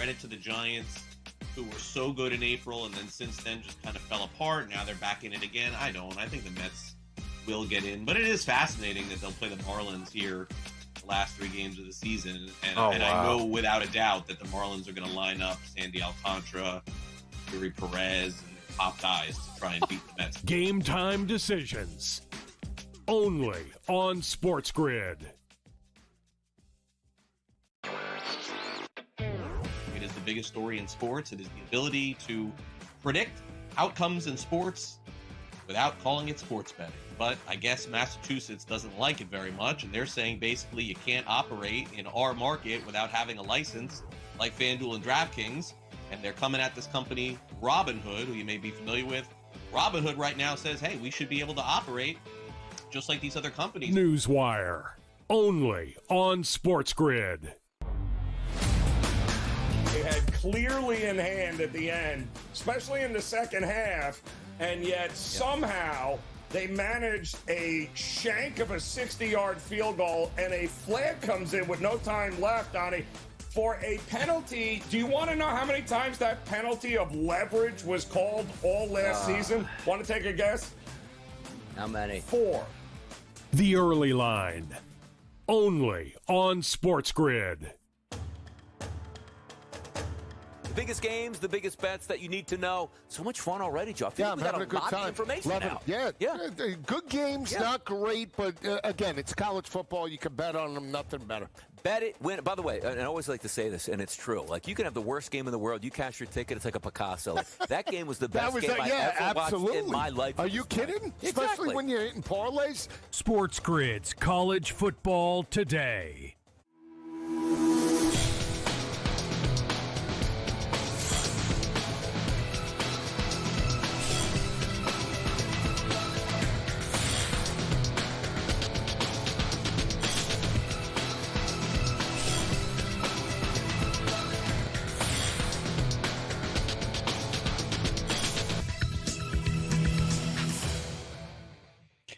credit to the Giants, who were so good in April and then since then just kind of fell apart. Now they're back in it again. I don't. I think the Mets will get in. But it is fascinating that they'll play the Marlins here the last 3 games of the season. And I know without a doubt that the Marlins are going to line up Sandy Alcantara, Yuri Perez, and top guys to try and beat the Mets. Game time decisions. Only on SportsGrid. It is the biggest story in sports. It is the ability to predict outcomes in sports without calling it sports betting. But I guess Massachusetts doesn't like it very much, and they're saying basically you can't operate in our market without having a license like FanDuel and DraftKings. And they're coming at this company, Robinhood, who you may be familiar with. Robinhood right now says, hey, we should be able to operate just like these other companies. NewsWire, only on SportsGrid. They had clearly in hand at the end, especially in the second half, and yet somehow they managed a shank of a 60-yard field goal, and a flag comes in with no time left on it for a penalty. Do you want to know how many times that penalty of leverage was called all last season? Want to take a guess? How many? 4. The Early Line, only on SportsGrid. The biggest games, the biggest bets that you need to know. So much fun already, Joe. I feel like we got a lot of information now. Yeah. Good games, not great, but again, it's college football. You can bet on them, nothing better. Bet it, win. By the way, and I always like to say this, and it's true. Like, you can have the worst game in the world. You cash your ticket, it's like a Picasso. That game was the best game I ever watched in my life. Are you kidding? Exactly. Especially when you're hitting parlays. SportsGrid's College Football Today.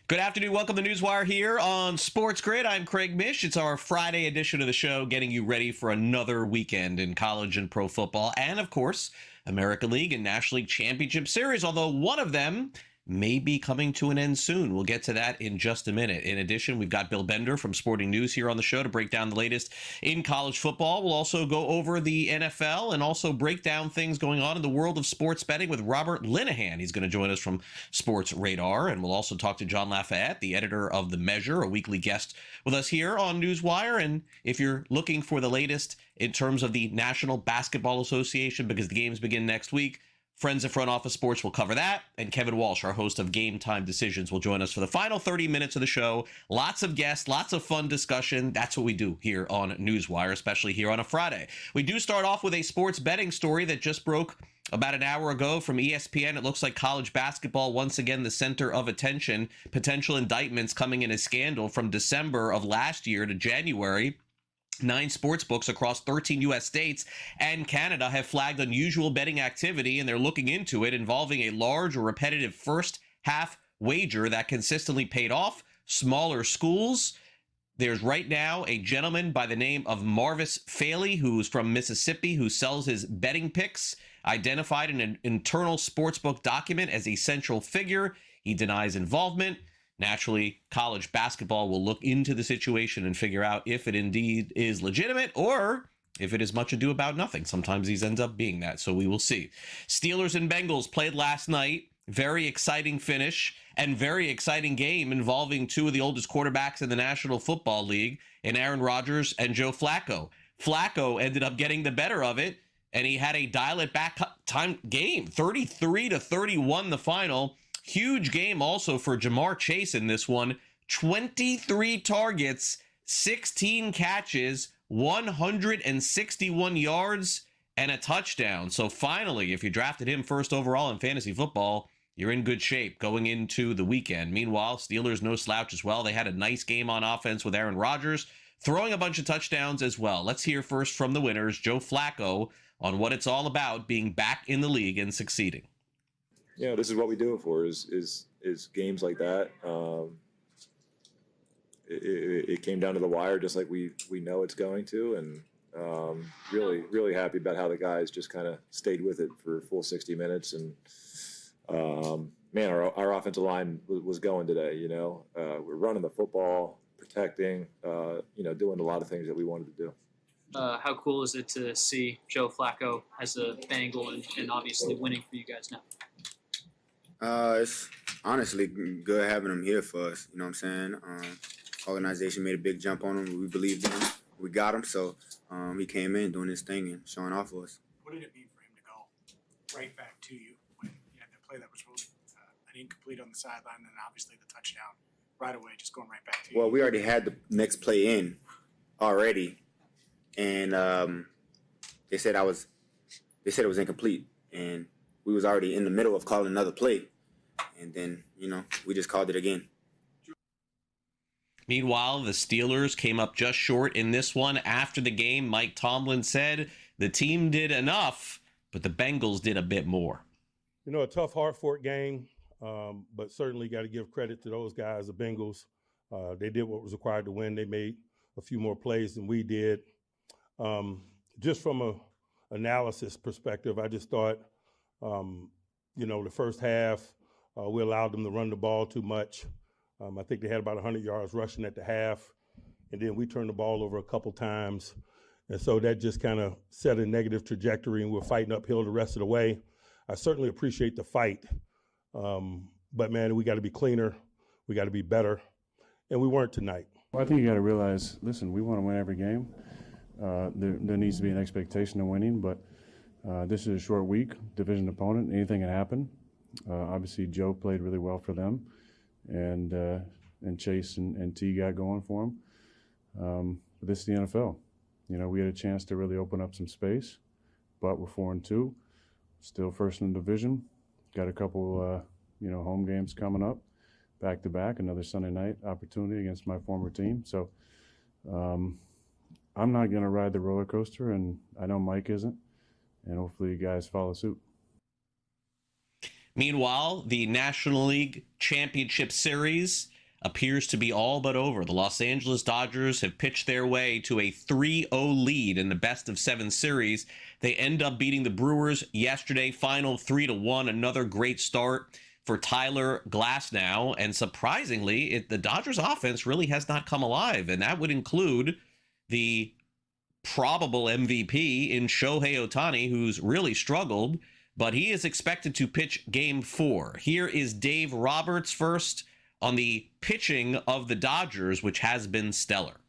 Good afternoon. Welcome to NewsWire here on SportsGrid. I'm Craig Mish. It's our Friday edition of the show, getting you ready for another weekend in college and pro football, and of course, American League and National League Championship Series, although one of them may be coming to an end soon. We'll get to that in just a minute. In addition, we've got Bill Bender from Sporting News here on the show to break down the latest in college football. We'll also go over the NFL and also break down things going on in the world of sports betting with Robert Linehan. He's going to join us from Sports Radar, and we'll also talk to John Lafayette, the editor of The Measure, a weekly guest with us here on NewsWire. And if you're looking for the latest in terms of the National Basketball Association, because the games begin next week, Friends of Front Office Sports will cover that, and Kevin Walsh, our host of Game Time Decisions, will join us for the final 30 minutes of the show. Lots of guests, lots of fun discussion. That's what we do here on NewsWire, especially here on a Friday. We do start off with a sports betting story that just broke about an hour ago from ESPN. It looks like college basketball, once again, the center of attention. Potential indictments coming in a scandal from December of last year to January. 9 sports books across 13 U.S. states and Canada have flagged unusual betting activity, and they're looking into it, involving a large or repetitive first half wager that consistently paid off smaller schools. There's right now a gentleman by the name of Marvis Faley, who's from Mississippi, who sells his betting picks, identified in an internal sportsbook document as a central figure. He denies involvement. Naturally, college basketball will look into the situation and figure out if it indeed is legitimate or if it is much ado about nothing. Sometimes these ends up being that, so we will see. Steelers and Bengals played last night. Very exciting finish and very exciting game involving 2 of the oldest quarterbacks in the National Football League, in Aaron Rodgers and Joe Flacco. Flacco ended up getting the better of it, and he had a dial-it-back time game, 33-31 the final. Huge game also for Jamar Chase in this one. 23 targets, 16 catches, 161 yards, and a touchdown. So finally, if you drafted him first overall in fantasy football, you're in good shape going into the weekend. Meanwhile, Steelers no slouch as well. They had a nice game on offense with Aaron Rodgers, throwing a bunch of touchdowns as well. Let's hear first from the winners, Joe Flacco, on what it's all about being back in the league and succeeding. Yeah, this is what we do it for, is games like that. It came down to the wire just like we know it's going to, and Really, really happy about how the guys just kind of stayed with it for a full 60 minutes. And, man, our offensive line was going today, We're running the football, protecting, doing a lot of things that we wanted to do. How cool is it to see Joe Flacco as a Bengal and obviously winning for you guys now? It's honestly good having him here for us. You know what I'm saying? Organization made a big jump on him. We believed in him. We got him. So he came in doing his thing and showing off for us. What did it mean for him to go right back to you when you had that play that was really an incomplete on the sideline and then obviously the touchdown right away, just going right back to you? Well, we already had the next play in already, and they said it was incomplete, and we was already in the middle of calling another play, and then we just called it again. Meanwhile, the Steelers came up just short in this one. After the game, Mike Tomlin said the team did enough, but the Bengals did a bit more. A tough, hard-fought game, but certainly got to give credit to those guys, the Bengals. They did what was required to win. They made a few more plays than we did. Just from a analysis perspective, I just thought, the first half, we allowed them to run the ball too much. I think they had about 100 yards rushing at the half, and then we turned the ball over a couple times. And so that just kind of set a negative trajectory, and we're fighting uphill the rest of the way. I certainly appreciate the fight, but, man, we got to be cleaner. We got to be better, and we weren't tonight. Well, I think you got to realize, listen, we want to win every game. There needs to be an expectation of winning, but this is a short week, division opponent. Anything can happen. Obviously, Joe played really well for them. And Chase and T got going for him. But this is the NFL. We had a chance to really open up some space, but we're 4-2, still first in the division. Got a couple, home games coming up, back to back. Another Sunday night opportunity against my former team. So I'm not going to ride the roller coaster, and I know Mike isn't. And hopefully, you guys follow suit. Meanwhile, the National League Championship Series appears to be all but over. The Los Angeles Dodgers have pitched their way to a 3-0 lead in the best-of-7 series. They end up beating the Brewers yesterday, final 3-1. Another great start for Tyler Glasnow. And surprisingly, the Dodgers offense really has not come alive, and that would include the probable MVP in Shohei Ohtani, who's really struggled, but he is expected to pitch Game 4. Here is Dave Roberts first on the pitching of the Dodgers, which has been stellar.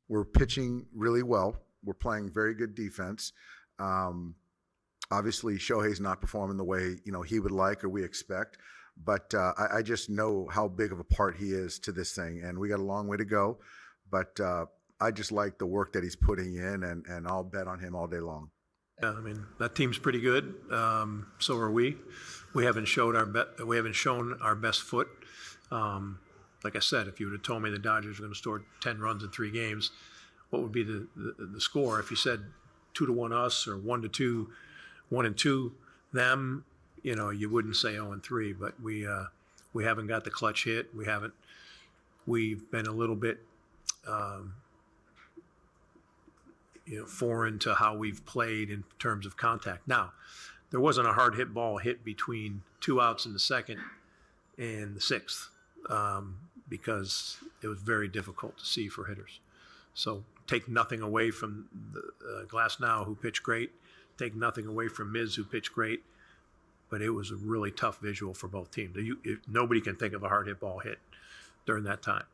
We're pitching really well. We're playing very good defense. Obviously, Shohei's not performing the way he would like or we expect, but I just know how big of a part he is to this thing, and we got a long way to go. But I just like the work that he's putting in, and I'll bet on him all day long. Yeah, that team's pretty good. So are we. We haven't shown our best foot. Like I said, if you would have told me the Dodgers were going to score 10 runs in 3 games, what would be the score? If you said 2-1 us or 1-2, 1-2 them, you wouldn't say 0-3. But we haven't got the clutch hit. We've been a little bit. Foreign to how we've played in terms of contact. Now, there wasn't a hard hit ball hit between 2 outs in the second and the 6th because it was very difficult to see for hitters. So take nothing away from the Glasnow, who pitched great. Take nothing away from Miz, who pitched great. But it was a really tough visual for both teams. Nobody can think of a hard hit ball hit during that time.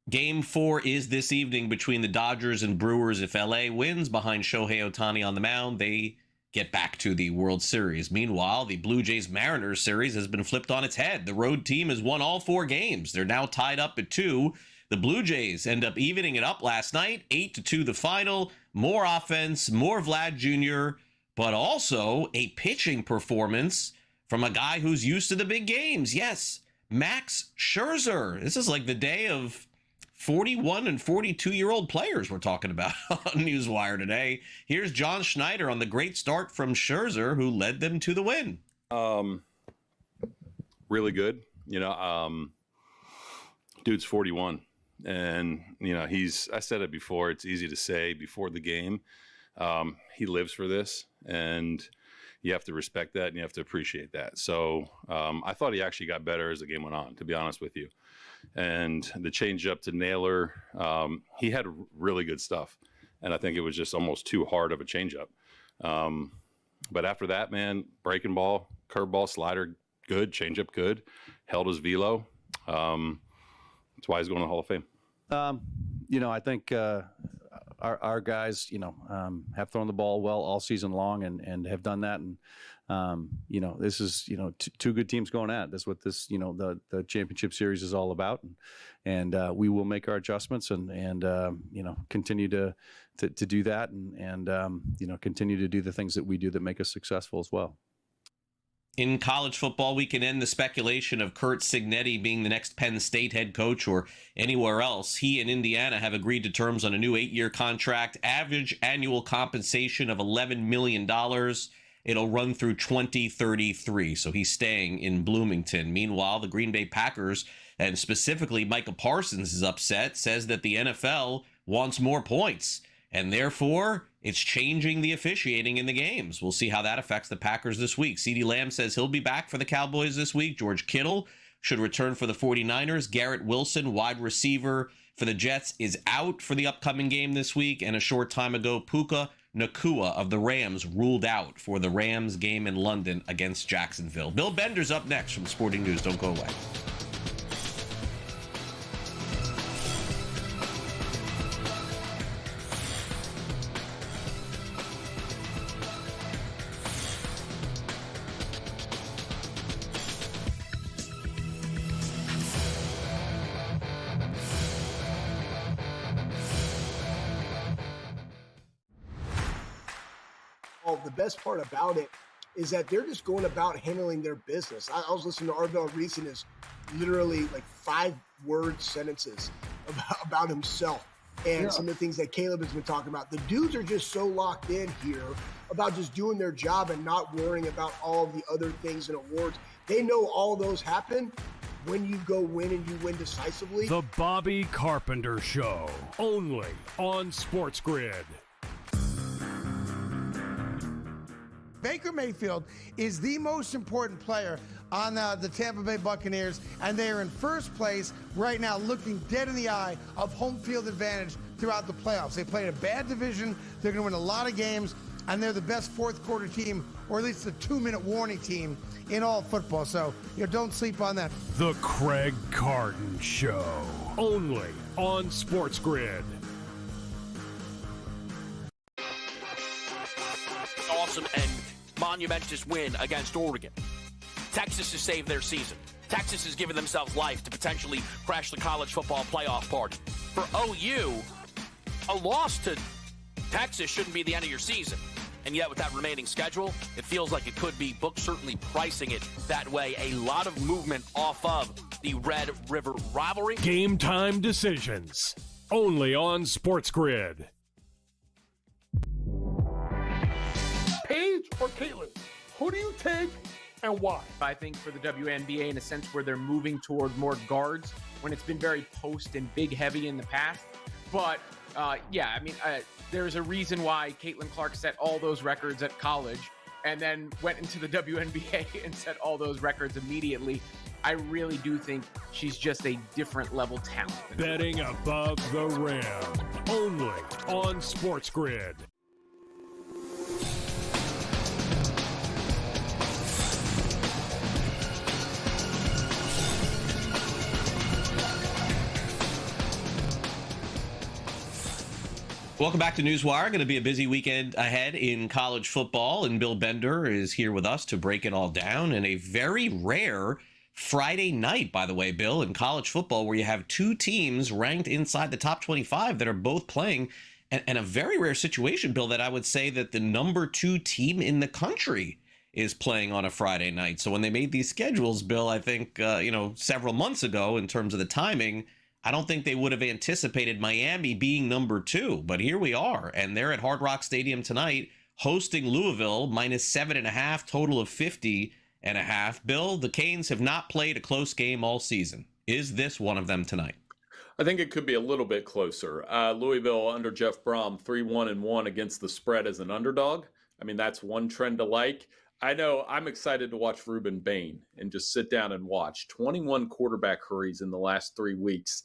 Game 4 is this evening between the Dodgers and Brewers. If LA wins behind Shohei Ohtani on the mound, they get back to the World Series. Meanwhile, the Blue Jays-Mariners series has been flipped on its head. The road team has won all 4 games. They're now tied up at 2. The Blue Jays end up evening it up last night, 8-2 the final. More offense, more Vlad Jr., but also a pitching performance from a guy who's used to the big games. Yes, Max Scherzer. This is like the day of 41 and 42-year-old players we're talking about on NewsWire today. Here's John Schneider on the great start from Scherzer, who led them to the win. Really good. Dude's 41. And, I said it before, it's easy to say before the game. He lives for this, and you have to respect that and you have to appreciate that. So I thought he actually got better as the game went on, to be honest with you. And the change up to Naylor, he had really good stuff. And I think it was just almost too hard of a change up. But after that, man, breaking ball, curveball, slider, good, change up, good, held his velo. That's why he's going to the Hall of Fame. I think our guys, have thrown the ball well all season long and have done that. And, this is, two good teams going at it. That's what this, the championship series is all about. And we will make our adjustments and continue to do that and continue to do the things that we do that make us successful as well. In college football, we can end the speculation of Curt Cignetti being the next Penn State head coach or anywhere else. He and Indiana have agreed to terms on a new 8-year contract, average annual compensation of $11 million. It'll run through 2033, so he's staying in Bloomington. Meanwhile, the Green Bay Packers, and specifically Micah Parsons, is upset, says that the NFL wants more points, and therefore it's changing the officiating in the games. We'll see how that affects the Packers this week. CeeDee Lamb says he'll be back for the Cowboys this week. George Kittle should return for the 49ers. Garrett Wilson, wide receiver for the Jets, is out for the upcoming game this week. And a short time ago, Puka Nacua of the Rams ruled out for the Rams game in London against Jacksonville. Bill Bender's up next from Sporting News. Don't go away. The best part about it is that they're just going about handling their business. I was listening to Arvell Reese and his literally like 5-word sentences about himself and some of the things that Caleb has been talking about. The dudes are just so locked in here about just doing their job and not worrying about all of the other things and awards. They know all those happen when you go win and you win decisively. The Bobby Carpenter Show, only on SportsGrid. Baker Mayfield is the most important player on the Tampa Bay Buccaneers, and they are in first place right now, looking dead in the eye of home field advantage throughout the playoffs. They played a bad division. They're going to win a lot of games, and they're the best fourth quarter team, or at least the 2-minute warning team in all football. So, don't sleep on that. The Craig Carton Show, only on SportsGrid. Awesome and monumentous win against Oregon. Texas has saved their season. Texas has given themselves life to potentially crash the college football playoff party. For OU, a loss to Texas shouldn't be the end of your season. And yet with that remaining schedule, it feels like it could be. Books certainly pricing it that way. A lot of movement off of the Red River rivalry. Game time decisions, only on SportsGrid. Paige or Caitlin? Who do you take and why? I think for the WNBA, in a sense where they're moving toward more guards when it's been very post and big heavy in the past. But there's a reason why Caitlin Clark set all those records at college and then went into the WNBA and set all those records immediately. I really do think she's just a different level talent. Betting above the rim, only on SportsGrid. Welcome back to NewsWire. Going to be a busy weekend ahead in college football, and Bill Bender is here with us to break it all down. And a very rare Friday night, by the way, Bill, in college football, where you have two teams ranked inside the top 25 that are both playing, and a very rare situation, Bill, that I would say that the number 2 team in the country is playing on a Friday night. So when they made these schedules, Bill, I think, several months ago in terms of the timing, I don't think they would have anticipated Miami being number 2, but here we are, and they're at Hard Rock Stadium tonight hosting Louisville, -7.5, total of 50.5. Bill, the Canes have not played a close game all season. Is this one of them tonight? I think it could be a little bit closer. Louisville under Jeff Brom, 3-1-1 against the spread as an underdog. I mean, that's one trend to like. I know I'm excited to watch Ruben Bain and just sit down and watch 21 quarterback hurries in the last 3 weeks,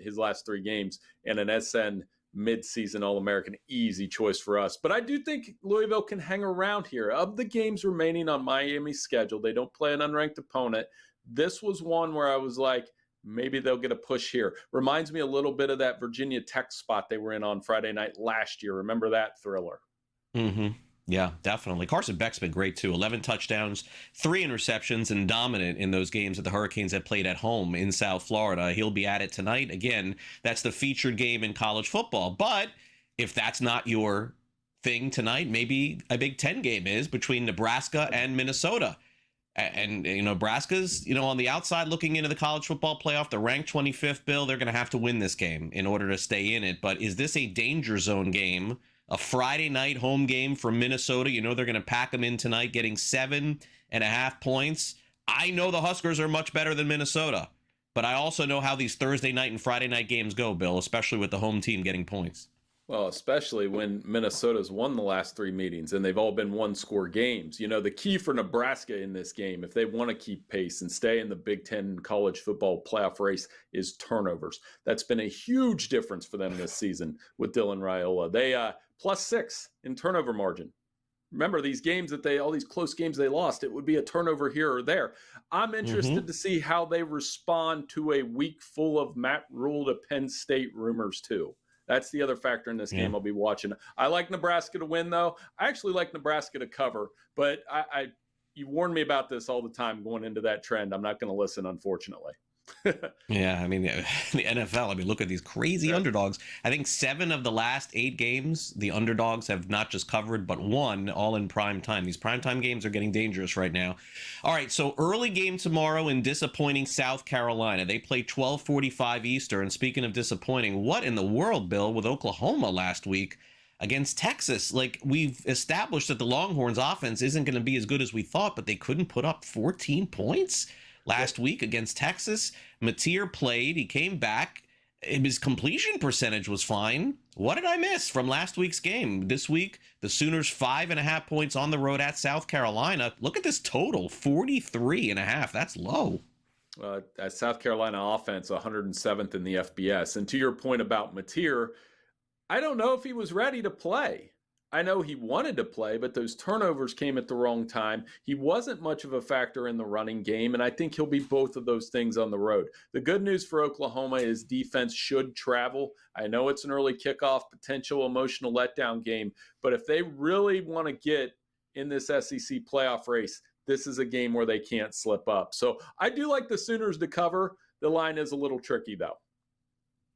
his last 3 games, and an SN midseason All-American, easy choice for us. But I do think Louisville can hang around here. Of the games remaining on Miami's schedule, they don't play an unranked opponent. This was one where I was like, maybe they'll get a push here. Reminds me a little bit of that Virginia Tech spot they were in on Friday night last year. Remember that thriller? Mm-hmm. Yeah, definitely. Carson Beck's been great, too. 11 touchdowns, 3 interceptions, and dominant in those games that the Hurricanes have played at home in South Florida. He'll be at it tonight. Again, that's the featured game in college football. But if that's not your thing tonight, maybe a Big Ten game is between Nebraska and Minnesota. And Nebraska's, on the outside looking into the college football playoff, the ranked 25th, Bill, they're going to have to win this game in order to stay in it. But is this a danger zone game, a Friday night home game from Minnesota? They're going to pack them in tonight, getting 7.5 points. I know the Huskers are much better than Minnesota, but I also know how these Thursday night and Friday night games go, Bill, especially with the home team getting points. Well, especially when Minnesota's won the last 3 meetings and they've all been one-score games. The key for Nebraska in this game, if they want to keep pace and stay in the Big Ten college football playoff race, is turnovers. That's been a huge difference for them this season with Dylan Raiola. They +6 in turnover margin. Remember these games all these close games they lost, it would be a turnover here or there. I'm interested to see how they respond to a week full of Matt Rule to Penn State rumors too. That's the other factor in this game I'll be watching. I like Nebraska to win, though. I actually like Nebraska to cover, but you warned me about this all the time going into that trend. I'm not going to listen, unfortunately. Yeah, I mean, the NFL, look at these crazy underdogs. I think 7 of the last 8 games, the underdogs have not just covered, but won, all in prime time. These primetime games are getting dangerous right now. All right, so early game tomorrow in disappointing South Carolina. They play 12:45 Eastern. Speaking of disappointing, what in the world, Bill, with Oklahoma last week against Texas? We've established that the Longhorns offense isn't going to be as good as we thought, but they couldn't put up 14 points last week against Texas. Mateer played. He came back. His completion percentage was fine. What did I miss from last week's game? This week, the Sooners 5.5 points on the road at South Carolina. Look at this total, 43.5. That's low. At South Carolina offense, 107th in the FBS. And to your point about Mateer, I don't know if he was ready to play. I know he wanted to play, but those turnovers came at the wrong time. He wasn't much of a factor in the running game, and I think he'll be both of those things on the road. The good news for Oklahoma is defense should travel. I know it's an early kickoff, potential emotional letdown game, but if they really want to get in this SEC playoff race, this is a game where they can't slip up. So I do like the Sooners to cover. The line is a little tricky, though.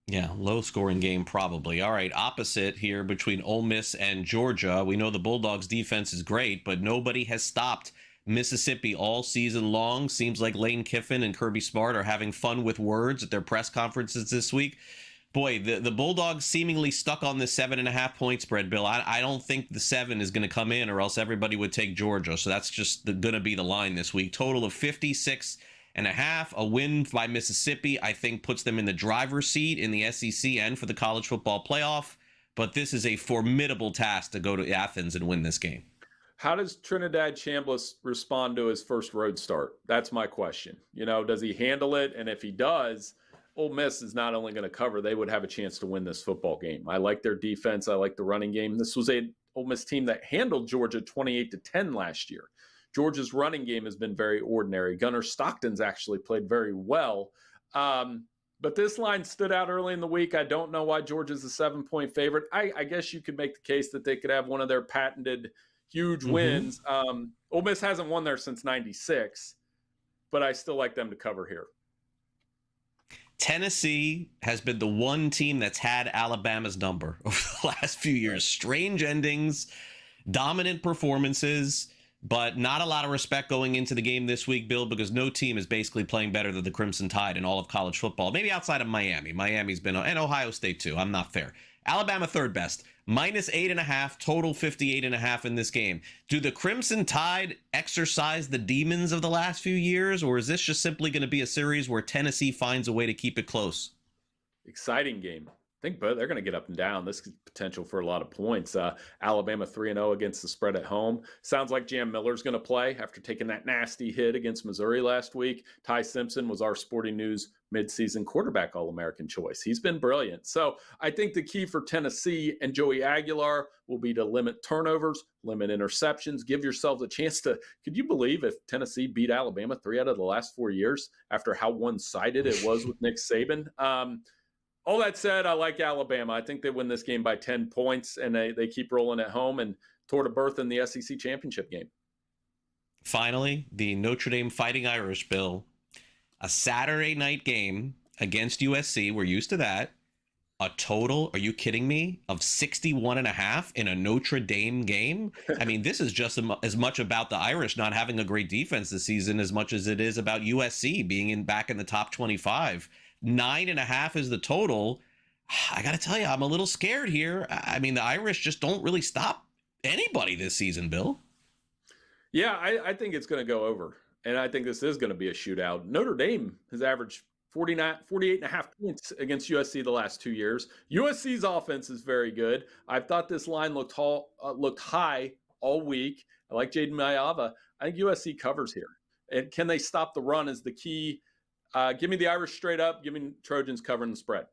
Yeah, low-scoring game probably. All right, opposite here between Ole Miss and Georgia. We know the Bulldogs' defense is great, but nobody has stopped Mississippi all season long. Seems like Lane Kiffin and Kirby Smart are having fun with words at their press conferences this week. Boy, the Bulldogs seemingly stuck on this 7.5 point spread, Bill. I don't think the 7 is going to come in, or else everybody would take Georgia. So that's just going to be the line this week. Total of 56.5. A win by Mississippi, I think, puts them in the driver's seat in the SEC and for the college football playoff. But this is a formidable task to go to Athens and win this game. How does Trinidad Chambliss respond to his first road start? That's my question. Does he handle it? And if he does, Ole Miss is not only going to cover, they would have a chance to win this football game. I like their defense. I like the running game. This was a Ole Miss team that handled Georgia 28-10 last year. Georgia's running game has been very ordinary. Gunnar Stockton's actually played very well. But this line stood out early in the week. I don't know why Georgia's a 7-point favorite. I guess you could make the case that they could have one of their patented huge wins. Ole Miss hasn't won there since 96, but I still like them to cover here. Tennessee has been the one team that's had Alabama's number over the last few years. Strange endings, dominant performances, but not a lot of respect going into the game this week, Bill, because no team is basically playing better than the Crimson Tide in all of college football. Maybe outside of Miami. Miami's been, and Ohio State too. I'm not fair. Alabama third best. -8.5, total 58.5 in this game. Do the Crimson Tide exercise the demons of the last few years, or is this just simply going to be a series where Tennessee finds a way to keep it close? exciting game. I think both they're going to get up and down. This is potential for a lot of points. Alabama 3-0 against the spread at home. Sounds like Jam Miller's going to play after taking that nasty hit against Missouri last week. Ty Simpson was our Sporting News midseason quarterback All-American choice. He's been brilliant. So I think the key for Tennessee and Joey Aguilar will be to limit turnovers, limit interceptions, give yourselves a chance to, could you believe if Tennessee beat Alabama 3 out of the last 4 years after how one-sided it was with Nick Saban? All that said, I like Alabama. I think they win this game by 10 points, and they keep rolling at home and toward a berth in the SEC championship game. Finally, the Notre Dame Fighting Irish, Bill. A Saturday night game against USC. We're used to that. A total, are you kidding me, of 61.5 in a Notre Dame game? I mean, this is just as much about the Irish not having a great defense this season as much as it is about USC being back in the top 25. 9.5 is the total. I got to tell you, I'm a little scared here. I mean, the Irish just don't really stop anybody this season, Bill. Yeah, I think it's going to go over. And I think this is going to be a shootout. Notre Dame has averaged 48.5 points against USC the last 2 years. USC's offense is very good. I've thought this line looked high all week. I like Jaden Mayava. I think USC covers here. And can they stop the run is the key. Give me the Irish straight up. Give me Trojans covering the spread.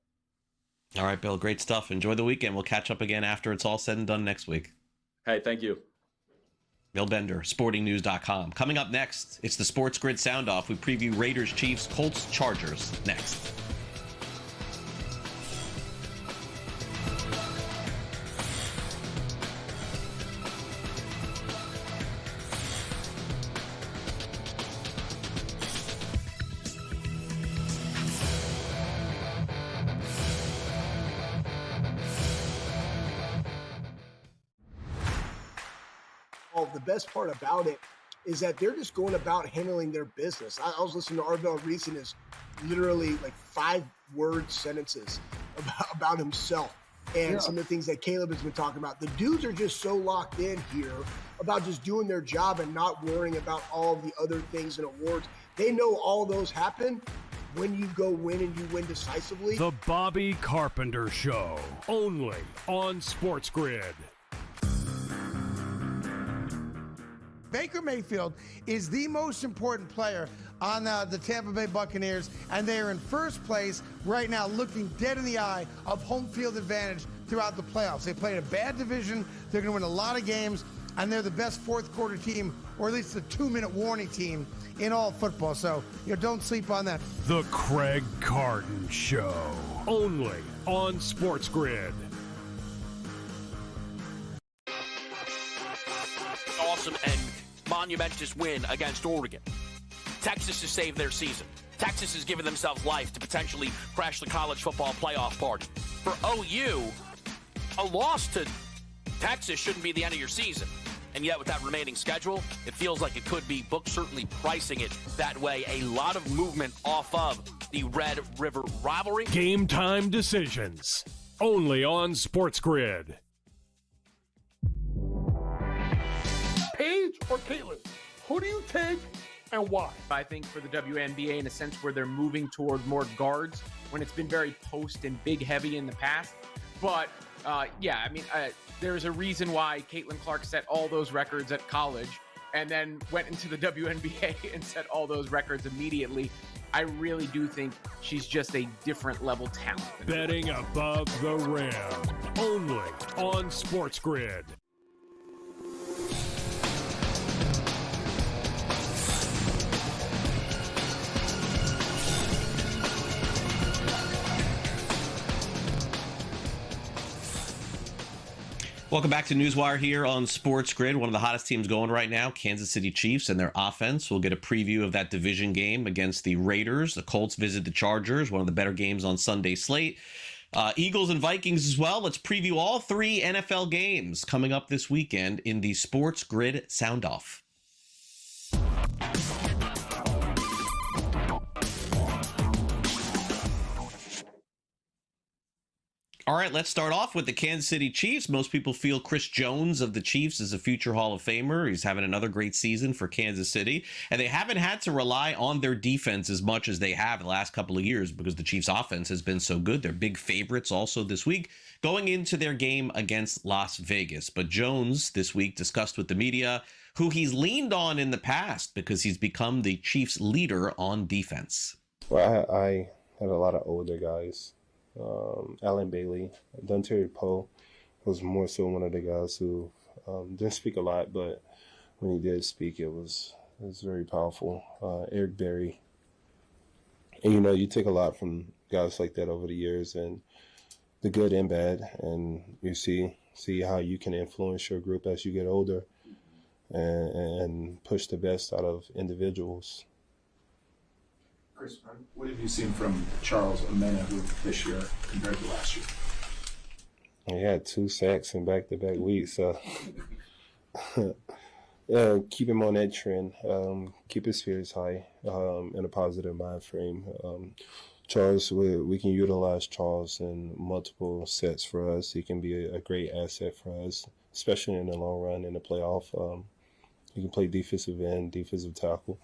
All right, Bill, great stuff. Enjoy the weekend. We'll catch up again after it's all said and done next week. Hey, thank you. Bill Bender, sportingnews.com. Coming up next, it's the SportsGrid Sound Off. We preview Raiders, Chiefs, Colts, Chargers next. The best part about it is that they're just going about handling their business. I was listening to Arvell Reese and his literally like 5-word sentences about himself and some of the things that Caleb has been talking about. The dudes are just so locked in here about just doing their job and not worrying about all the other things and awards. They know all those happen when you go win and you win decisively. The Bobby Carpenter Show, only on SportsGrid. Baker Mayfield is the most important player on the Tampa Bay Buccaneers, and they are in first place right now, looking dead in the eye of home field advantage throughout the playoffs. They played a bad division. They're going to win a lot of games, and they're the best fourth quarter team, or at least the 2-minute warning team in all football. So, don't sleep on that. The Craig Carton Show, only on SportsGrid. Awesome and monumentous win against Oregon. Texas has saved their season. Texas has given themselves life to potentially crash the college football playoff party. For OU, a loss to Texas shouldn't be the end of your season. And yet with that remaining schedule, it feels like it could be. Books certainly pricing it that way. A lot of movement off of the Red River rivalry. Game time decisions, only on SportsGrid. Paige or Caitlin? Who do you take and why? I think for the WNBA, in a sense where they're moving toward more guards when it's been very post and big heavy in the past. But there's a reason why Caitlin Clark set all those records at college and then went into the WNBA and set all those records immediately. I really do think she's just a different level talent. Betting above the rim, only on SportsGrid. Welcome back to NewsWire here on SportsGrid. One of the hottest teams going right now, Kansas City Chiefs and their offense. We'll get a preview of that division game against the Raiders. The Colts visit the Chargers, one of the better games on Sunday slate. Eagles and Vikings as well. Let's preview all 3 NFL games coming up this weekend in the SportsGrid Sound Off. All right, let's start off with the Kansas City Chiefs. Most people feel Chris Jones of the Chiefs is a future Hall of Famer. He's having another great season for Kansas City, and they haven't had to rely on their defense as much as they have the last couple of years because the Chiefs' offense has been so good. They're big favorites also this week going into their game against Las Vegas. But Jones this week discussed with the media who he's leaned on in the past because he's become the Chiefs' leader on defense. Well, I had a lot of older guys. Alan Bailey, Dontarie Poe was more so one of the guys who didn't speak a lot, but when he did speak, it was very powerful. Eric Berry, and you take a lot from guys like that over the years, and the good and bad, and you see how you can influence your group as you get older, and push the best out of individuals. Chris, what have you seen from Charles Omenihu this year compared to last year? He had 2 sacks in back-to-back weeks, so yeah, keep him on that trend. Keep his spirits high, in a positive mind frame. Charles, we can utilize Charles in multiple sets for us. He can be a great asset for us, especially in the long run in the playoff. He can play defensive end, defensive tackle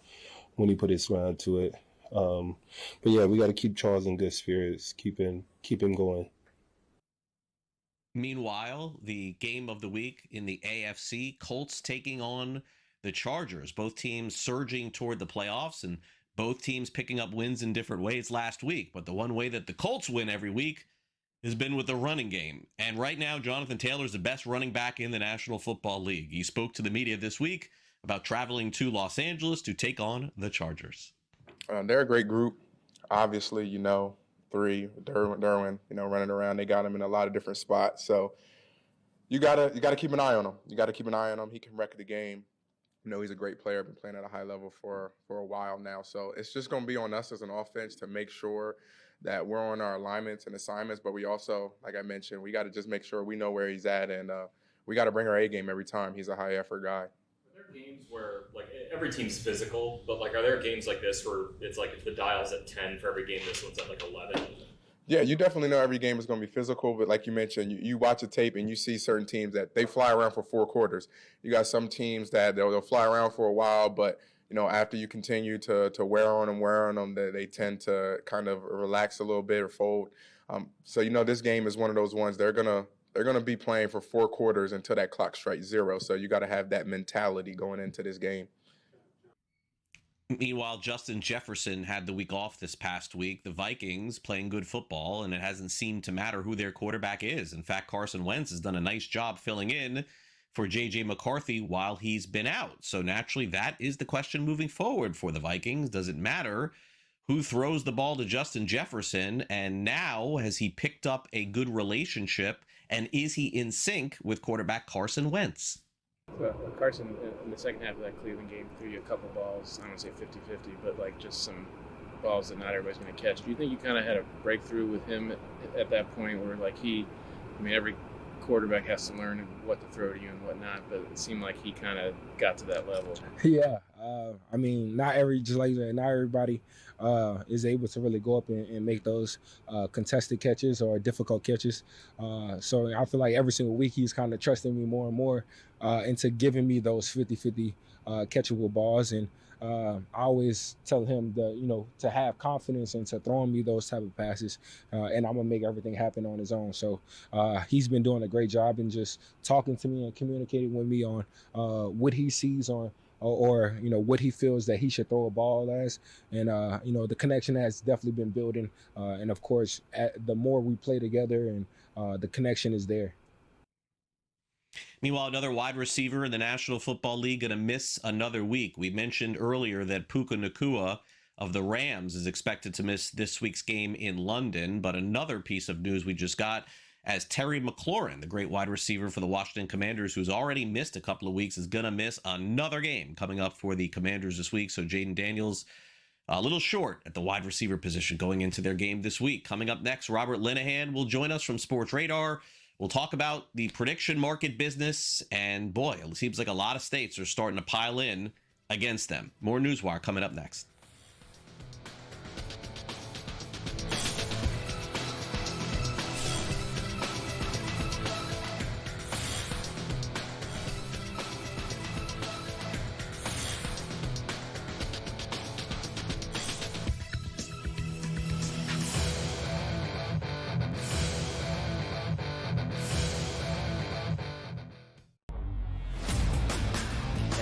when he put his mind to it. But yeah, we got to keep Charles in good spirits, keep him going. Meanwhile, the game of the week in the AFC, Colts taking on the Chargers. Both teams surging toward the playoffs and both teams picking up wins in different ways last week. But the one way that the Colts win every week has been with the running game. And right now, Jonathan Taylor is the best running back in the National Football League. He spoke to the media this week about traveling to Los Angeles to take on the Chargers. They're a great group. Obviously, 3, Derwin, running around. They got him in a lot of different spots. So you gotta keep an eye on him. You gotta keep an eye on him. He can wreck the game. He's a great player, been playing at a high level for a while now. So it's just gonna be on us as an offense to make sure that we're on our alignments and assignments. But we also, like I mentioned, we gotta just make sure we know where he's at, and we gotta bring our A game every time. He's a high effort guy. Games where every team's physical, but are there games like this where it's if the dial's at 10 for every game, this one's at 11? Yeah, you definitely know every game is going to be physical, but like you mentioned, you watch a tape and you see certain teams that they fly around for 4 quarters. You got some teams that they'll fly around for a while, but after you continue to wear on them, they tend to kind of relax a little bit or fold. So this game is one of those ones they're gonna be playing for 4 quarters until that clock strikes 0. So you got to have that mentality going into this game. Meanwhile, Justin Jefferson had the week off this past week. The Vikings playing good football, and it hasn't seemed to matter who their quarterback is. In fact, Carson Wentz has done a nice job filling in for J.J. McCarthy while he's been out. So naturally, that is the question moving forward for the Vikings. Does it matter who throws the ball to Justin Jefferson? And now, has he picked up a good relationship? And is he in sync with quarterback Carson Wentz? Well, Carson, in the second half of that Cleveland game, threw you a couple balls, I don't want to say 50-50, but just some balls that not everybody's going to catch. Do you think you kind of had a breakthrough with him at that point where, every quarterback has to learn what to throw to you and whatnot, but it seemed like he kind of got to that level? Yeah. Not everybody is able to really go up and make those contested catches or difficult catches. So I feel like every single week he's kind of trusting me more and more into giving me those 50-50 catchable balls. And I always tell him to have confidence and to throwing me those type of passes, and I'm gonna make everything happen on his own. So he's been doing a great job in just talking to me and communicating with me on what he sees on or what he feels that he should throw a ball as. And the connection has definitely been building, and of course the more we play together, and the connection is there. Meanwhile, another wide receiver in the National Football League going to miss another week. We mentioned earlier that Puka Nacua of the Rams is expected to miss this week's game in London. But another piece of news we just got, as Terry McLaurin, the great wide receiver for the Washington Commanders, who's already missed a couple of weeks, is going to miss another game coming up for the Commanders this week. So Jaden Daniels a little short at the wide receiver position going into their game this week. Coming up next, Robert Linehan will join us from Sports Radar. We'll talk about the prediction market business, and boy, it seems like a lot of states are starting to pile in against them. More NewsWire coming up next.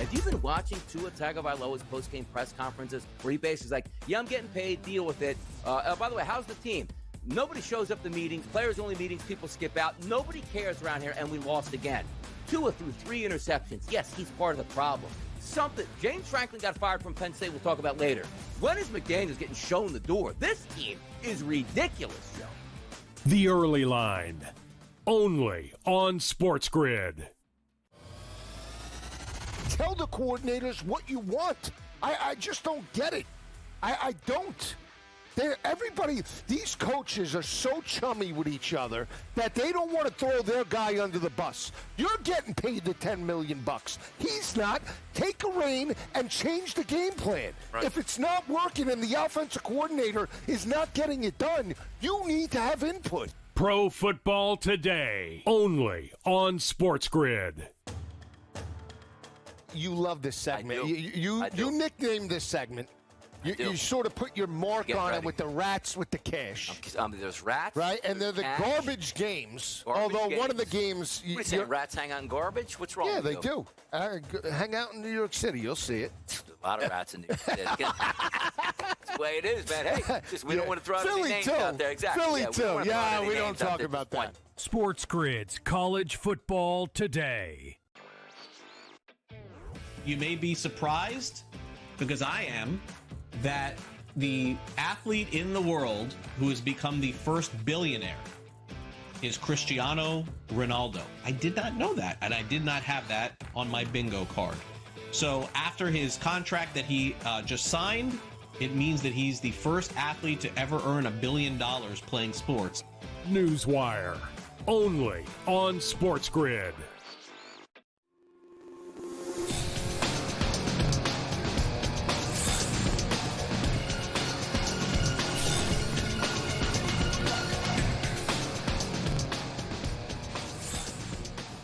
Have you been watching Tua Tagovailoa's post-game press conferences where he basically like, yeah, I'm getting paid, deal with it. By the way, how's the team? Nobody shows up to meetings, players-only meetings, people skip out. Nobody cares around here, and we lost again. Tua threw 3 interceptions. Yes, he's part of the problem. James Franklin got fired from Penn State, we'll talk about later. When is McDaniels getting shown the door? This team is ridiculous, Joe. The Early Line, only on SportsGrid. Tell the coordinators what you want. I just don't get it. I don't. These coaches are so chummy with each other that they don't want to throw their guy under the bus. You're getting paid the $10 million. He's not. Take a rein and change the game plan. Right. If it's not working and the offensive coordinator is not getting it done, you need to have input. Pro Football Today, only on SportsGrid. You love this segment. You nicknamed this segment. You sort of put your mark on it with the rats with the cash. There's rats. Right? And they're the garbage games. Although one of the games... What are you saying, rats hang out in garbage? What's wrong with you? Yeah, they do. Hang out in New York City. You'll see it. A lot of rats in New York City. That's the way it is, man. Hey, we don't want to throw any names out there. Exactly. Philly, too. Yeah, we don't talk about that. SportsGrid's College Football Today. You may be surprised, because I am, that the athlete in the world who has become the first billionaire is Cristiano Ronaldo. I did not know that, and I did not have that on my bingo card. So after his contract that he just signed, it means that he's the first athlete to ever earn $1 billion playing sports. NewsWire, only on SportsGrid.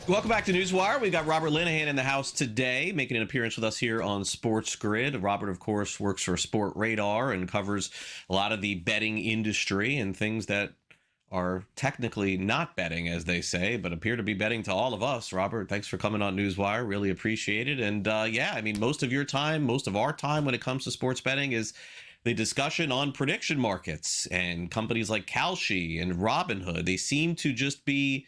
Welcome back to NewsWire. We've got Robert Linehan in the house today, making an appearance with us here on SportsGrid. Robert, of course, works for Sport Radar and covers a lot of the betting industry and things that are technically not betting, as they say, but appear to be betting to all of us. Robert, thanks for coming on NewsWire. Really appreciate it. And most of your time, most of our time when it comes to sports betting is the discussion on prediction markets and companies like Kalshi and Robinhood. They seem to just be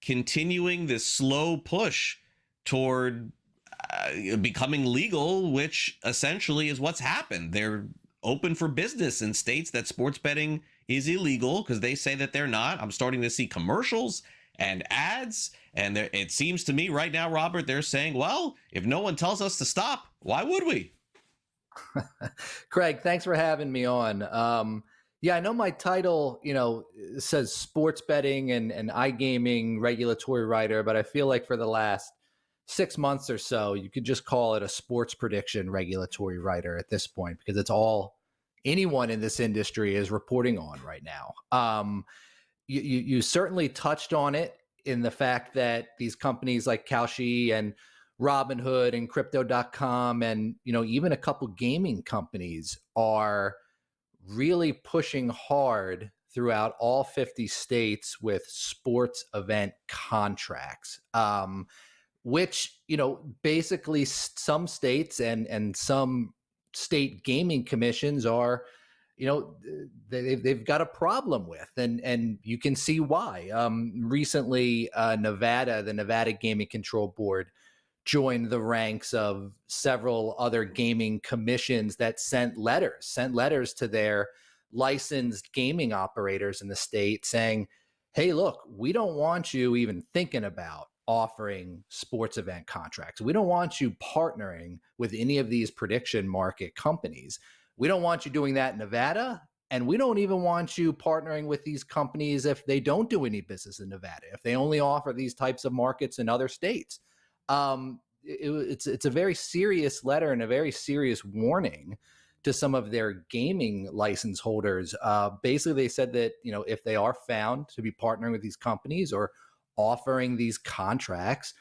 continuing this slow push toward becoming legal, which essentially is what's happened. They're open for business in states that sports betting is illegal because they say that they're not. I'm starting to see commercials and ads, and it seems to me right now, Robert, they're saying, well, if no one tells us to stop, why would we? Craig, thanks for having me on. Yeah, I know my title, says sports betting and iGaming regulatory writer, but I feel like for the last 6 months or so, you could just call it a sports prediction regulatory writer at this point, because it's all anyone in this industry is reporting on right now. You certainly touched on it in the fact that these companies like Kalshi and Robinhood and Crypto.com and, even a couple gaming companies are really pushing hard throughout all 50 states with sports event contracts, which, basically some states and some state gaming commissions are, they've got a problem with, and you can see why. Recently, Nevada, the Nevada Gaming Control Board, joined the ranks of several other gaming commissions that sent letters to their licensed gaming operators in the state saying, hey, look, we don't want you even thinking about offering sports event contracts. We don't want you partnering with any of these prediction market companies. We don't want you doing that in Nevada, and we don't even want you partnering with these companies if they don't do any business in Nevada, if they only offer these types of markets in other states. It's a very serious letter and a very serious warning to some of their gaming license holders. Basically, they said that, if they are found to be partnering with these companies or offering these contracts,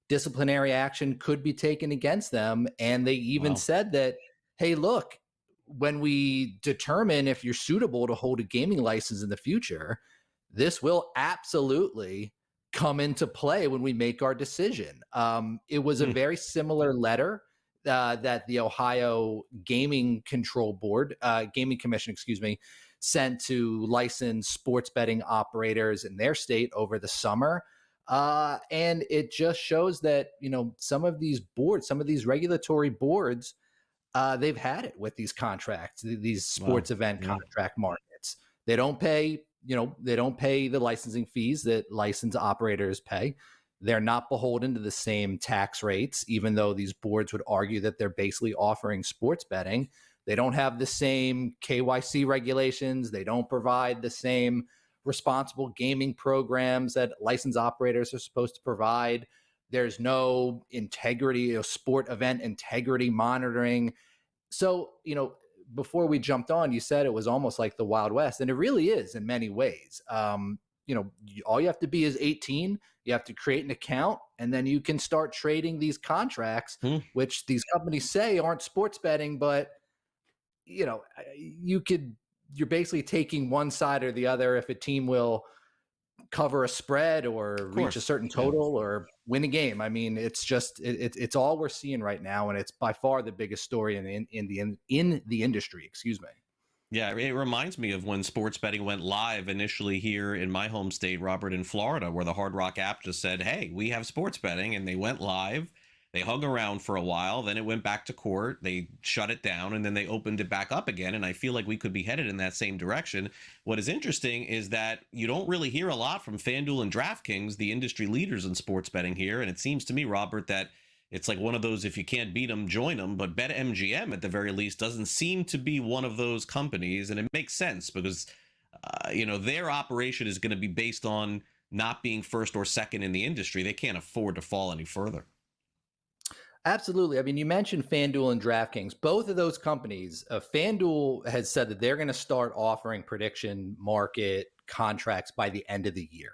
disciplinary action could be taken against them. And they even said that, hey, look, when we determine if you're suitable to hold a gaming license in the future, this will absolutely come into play when we make our decision. It was a very similar letter that the Ohio Gaming Commission, sent to licensed sports betting operators in their state over the summer. And it just shows that, some of these boards, some of these regulatory boards, they've had it with these contracts, these sports event contract markets. They don't pay, they don't pay the licensing fees that license operators pay. They're not beholden to the same tax rates, even though these boards would argue that they're basically offering sports betting. They don't have the same KYC regulations. They don't provide the same responsible gaming programs that licensed operators are supposed to provide. There's no integrity, sport event integrity monitoring. So, before we jumped on, you said it was almost like the Wild West, and it really is in many ways. All you have to be is 18. You have to create an account, and then you can start trading these contracts, which these companies say aren't sports betting, but you're basically taking one side or the other. If a team will cover a spread or reach a certain total or win a game. I mean, it's just, it's all we're seeing right now. And it's by far the biggest story in the industry, excuse me. Yeah, it reminds me of when sports betting went live initially here in my home state, Robert, in Florida, where the Hard Rock app just said, hey, we have sports betting, and they went live. They hung around for a while, then it went back to court, they shut it down, and then they opened it back up again, and I feel like we could be headed in that same direction. What is interesting is that you don't really hear a lot from FanDuel and DraftKings, the industry leaders in sports betting here, and it seems to me, Robert, that it's like one of those, if you can't beat them, join them, but BetMGM, at the very least, doesn't seem to be one of those companies, and it makes sense because, their operation is going to be based on not being first or second in the industry. They can't afford to fall any further. Absolutely. I mean, you mentioned FanDuel and DraftKings. Both of those companies, FanDuel has said that they're going to start offering prediction market contracts by the end of the year.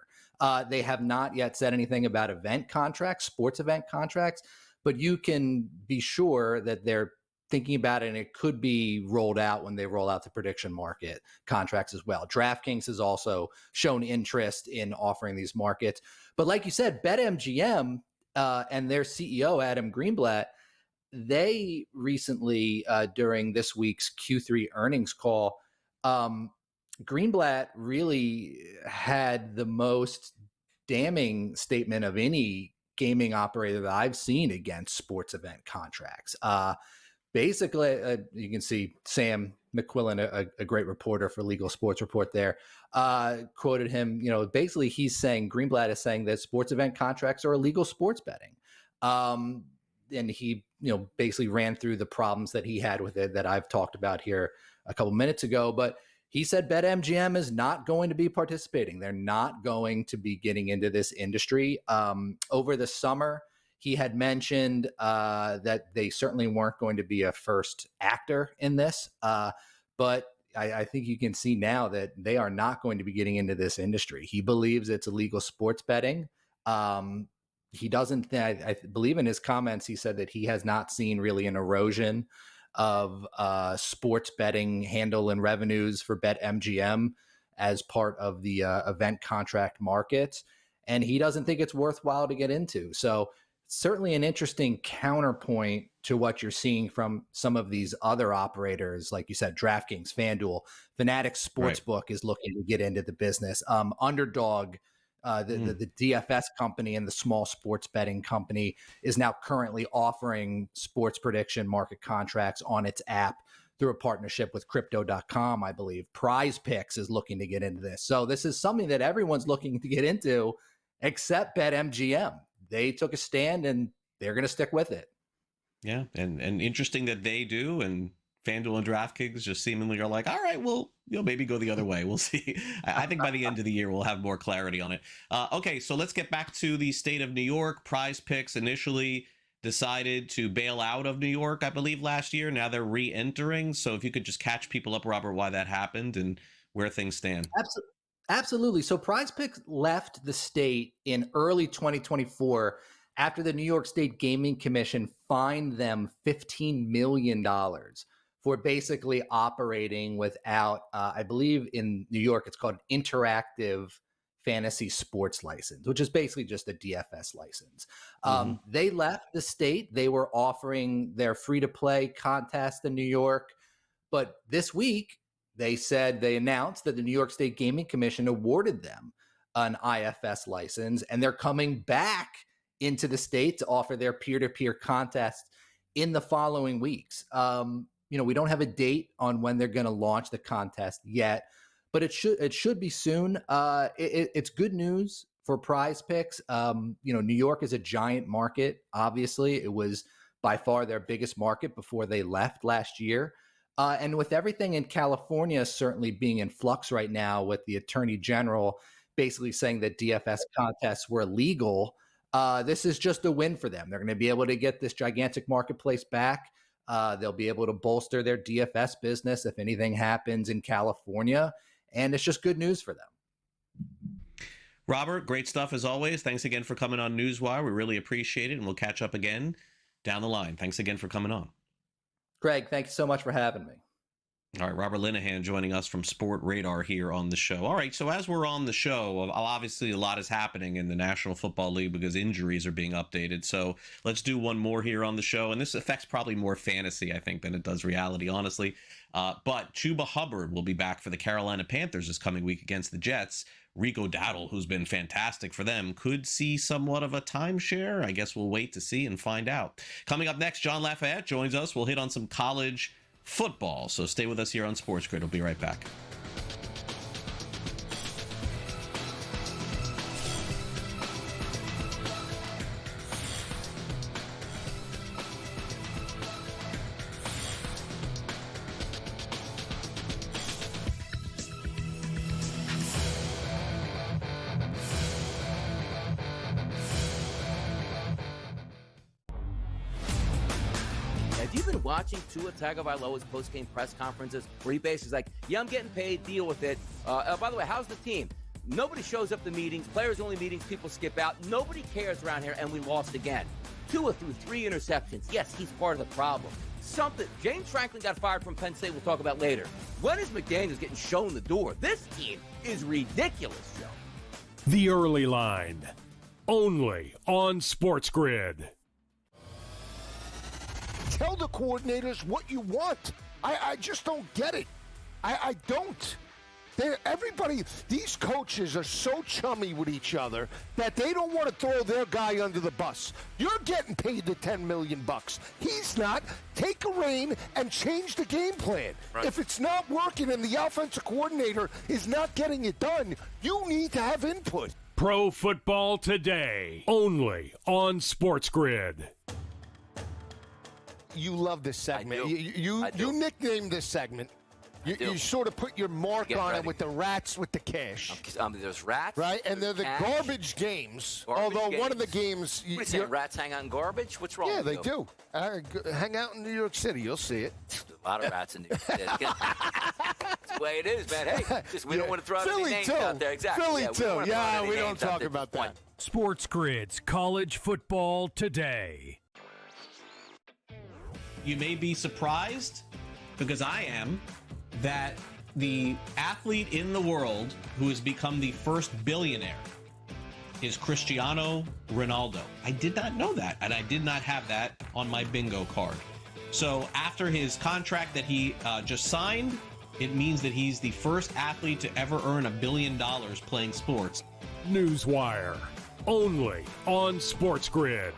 They have not yet said anything about event contracts, sports event contracts, but you can be sure that they're thinking about it, and it could be rolled out when they roll out the prediction market contracts as well. DraftKings has also shown interest in offering these markets. But like you said, BetMGM and their CEO, Adam Greenblatt, they recently, during this week's Q3 earnings call, Greenblatt really had the most damning statement of any gaming operator that I've seen against sports event contracts. Basically, you can see Sam McQuillan, a great reporter for Legal Sports Report there, quoted him, basically he's saying, Greenblatt is saying that sports event contracts are illegal sports betting. And he, basically ran through the problems that he had with it that I've talked about here a couple minutes ago. But he said BetMGM is not going to be participating. They're not going to be getting into this industry. Over the summer, he had mentioned that they certainly weren't going to be a first actor in this. But I think you can see now that they are not going to be getting into this industry. He believes it's illegal sports betting. He doesn't, I believe in his comments, he said that he has not seen really an erosion of sports betting handle and revenues for BetMGM as part of the event contract market. And he doesn't think it's worthwhile to get into. So certainly an interesting counterpoint to what you're seeing from some of these other operators, like you said, DraftKings, FanDuel, Fanatics Sportsbook is looking to get into the business. Underdog, the DFS company and the small sports betting company, is now currently offering sports prediction market contracts on its app through a partnership with Crypto.com, I believe. Prize Picks is looking to get into this. So this is something that everyone's looking to get into except BetMGM. They took a stand and they're going to stick with it. Yeah, and interesting that they do, and FanDuel and DraftKings just seemingly are like, all right, well, maybe go the other way. We'll see. I think by the end of the year, we'll have more clarity on it. Okay, so let's get back to the state of New York. Prize Picks initially decided to bail out of New York, I believe, last year. Now they're re-entering. So if you could just catch people up, Robert, why that happened and where things stand. Absolutely. So Prize Picks left the state in early 2024 after the New York State Gaming Commission fined them $15 million for basically operating without, I believe in New York, it's called interactive fantasy sports license, which is basically just a DFS license. Mm-hmm. They left the state. They were offering their free-to-play contest in New York. But this week, they announced that the New York State Gaming Commission awarded them an IFS license, and they're coming back into the state to offer their peer-to-peer contest in the following weeks. We don't have a date on when they're going to launch the contest yet, but it should be soon. It's good news for Prize Picks. New York is a giant market. Obviously, it was by far their biggest market before they left last year. And with everything in California certainly being in flux right now, with the Attorney General basically saying that DFS contests were illegal, this is just a win for them. They're going to be able to get this gigantic marketplace back. They'll be able to bolster their DFS business if anything happens in California. And it's just good news for them. Robert, great stuff as always. Thanks again for coming on Newswire. We really appreciate it, and we'll catch up again down the line. Thanks again for coming on. Greg, thank you so much for having me. All right, Robert Linehan joining us from Sport Radar here on the show. All right, so as we're on the show, obviously a lot is happening in the National Football League because injuries are being updated. So let's do one more here on the show. And this affects probably more fantasy, I think, than it does reality, honestly. But Chuba Hubbard will be back for the Carolina Panthers this coming week against the Jets. Rico Dowdle, who's been fantastic for them, could see somewhat of a timeshare. I guess we'll wait to see and find out. Coming up next, John Lafayette joins us. We'll hit on some college football. So stay with us here on SportsGrid. We'll be right back. Have you been watching Tua Tagovailoa's post-game press conferences where he basically like, yeah, I'm getting paid, deal with it. By the way, how's the team? Nobody shows up to meetings, players-only meetings, people skip out. Nobody cares around here, and we lost again. Tua threw 3 interceptions. Yes, he's part of the problem. James Franklin got fired from Penn State, we'll talk about later. When is McDaniels getting shown the door? This team is ridiculous, Joe. The Early Line, only on SportsGrid. Tell the coordinators what you want. I just don't get it. I don't. These coaches are so chummy with each other that they don't want to throw their guy under the bus. You're getting paid the $10 million. He's not. Take a rein and change the game plan. Right. If it's not working and the offensive coordinator is not getting it done, you need to have input. Pro Football Today, only on SportsGrid. You love this segment. You nicknamed this segment. You sort of put your mark on it with the rats with the cash. There's rats. Right? And they're the garbage games. Although one of the games... What are you saying, rats hang out in garbage? What's wrong with you? Yeah, they do. Hang out in New York City. You'll see it. A lot of rats in New York City. That's the way it is, man. Hey, we don't want to throw out any names out there. Exactly. Philly, too. Yeah, we don't talk about that. SportsGrid's College Football Today. You may be surprised, because I am, that the athlete in the world who has become the first billionaire is Cristiano Ronaldo. I did not know that, and I did not have that on my bingo card. So after his contract that he just signed, it means that he's the first athlete to ever earn $1 billion playing sports. NewsWire, only on SportsGrid.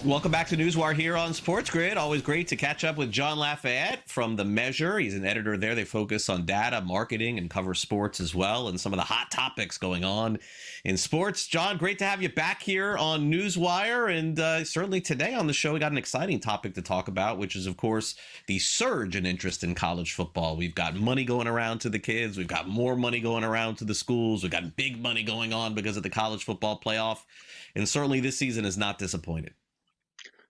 Welcome back to Newswire here on SportsGrid. Always great to catch up with John Lafayette from The Measure. He's an editor there. They focus on data, marketing, and cover sports as well, and some of the hot topics going on in sports. John, great to have you back here on Newswire. And certainly today on the show, we got an exciting topic to talk about, which is, of course, the surge in interest in college football. We've got money going around to the kids. We've got more money going around to the schools. We've got big money going on because of the college football playoff. And certainly this season is not disappointed.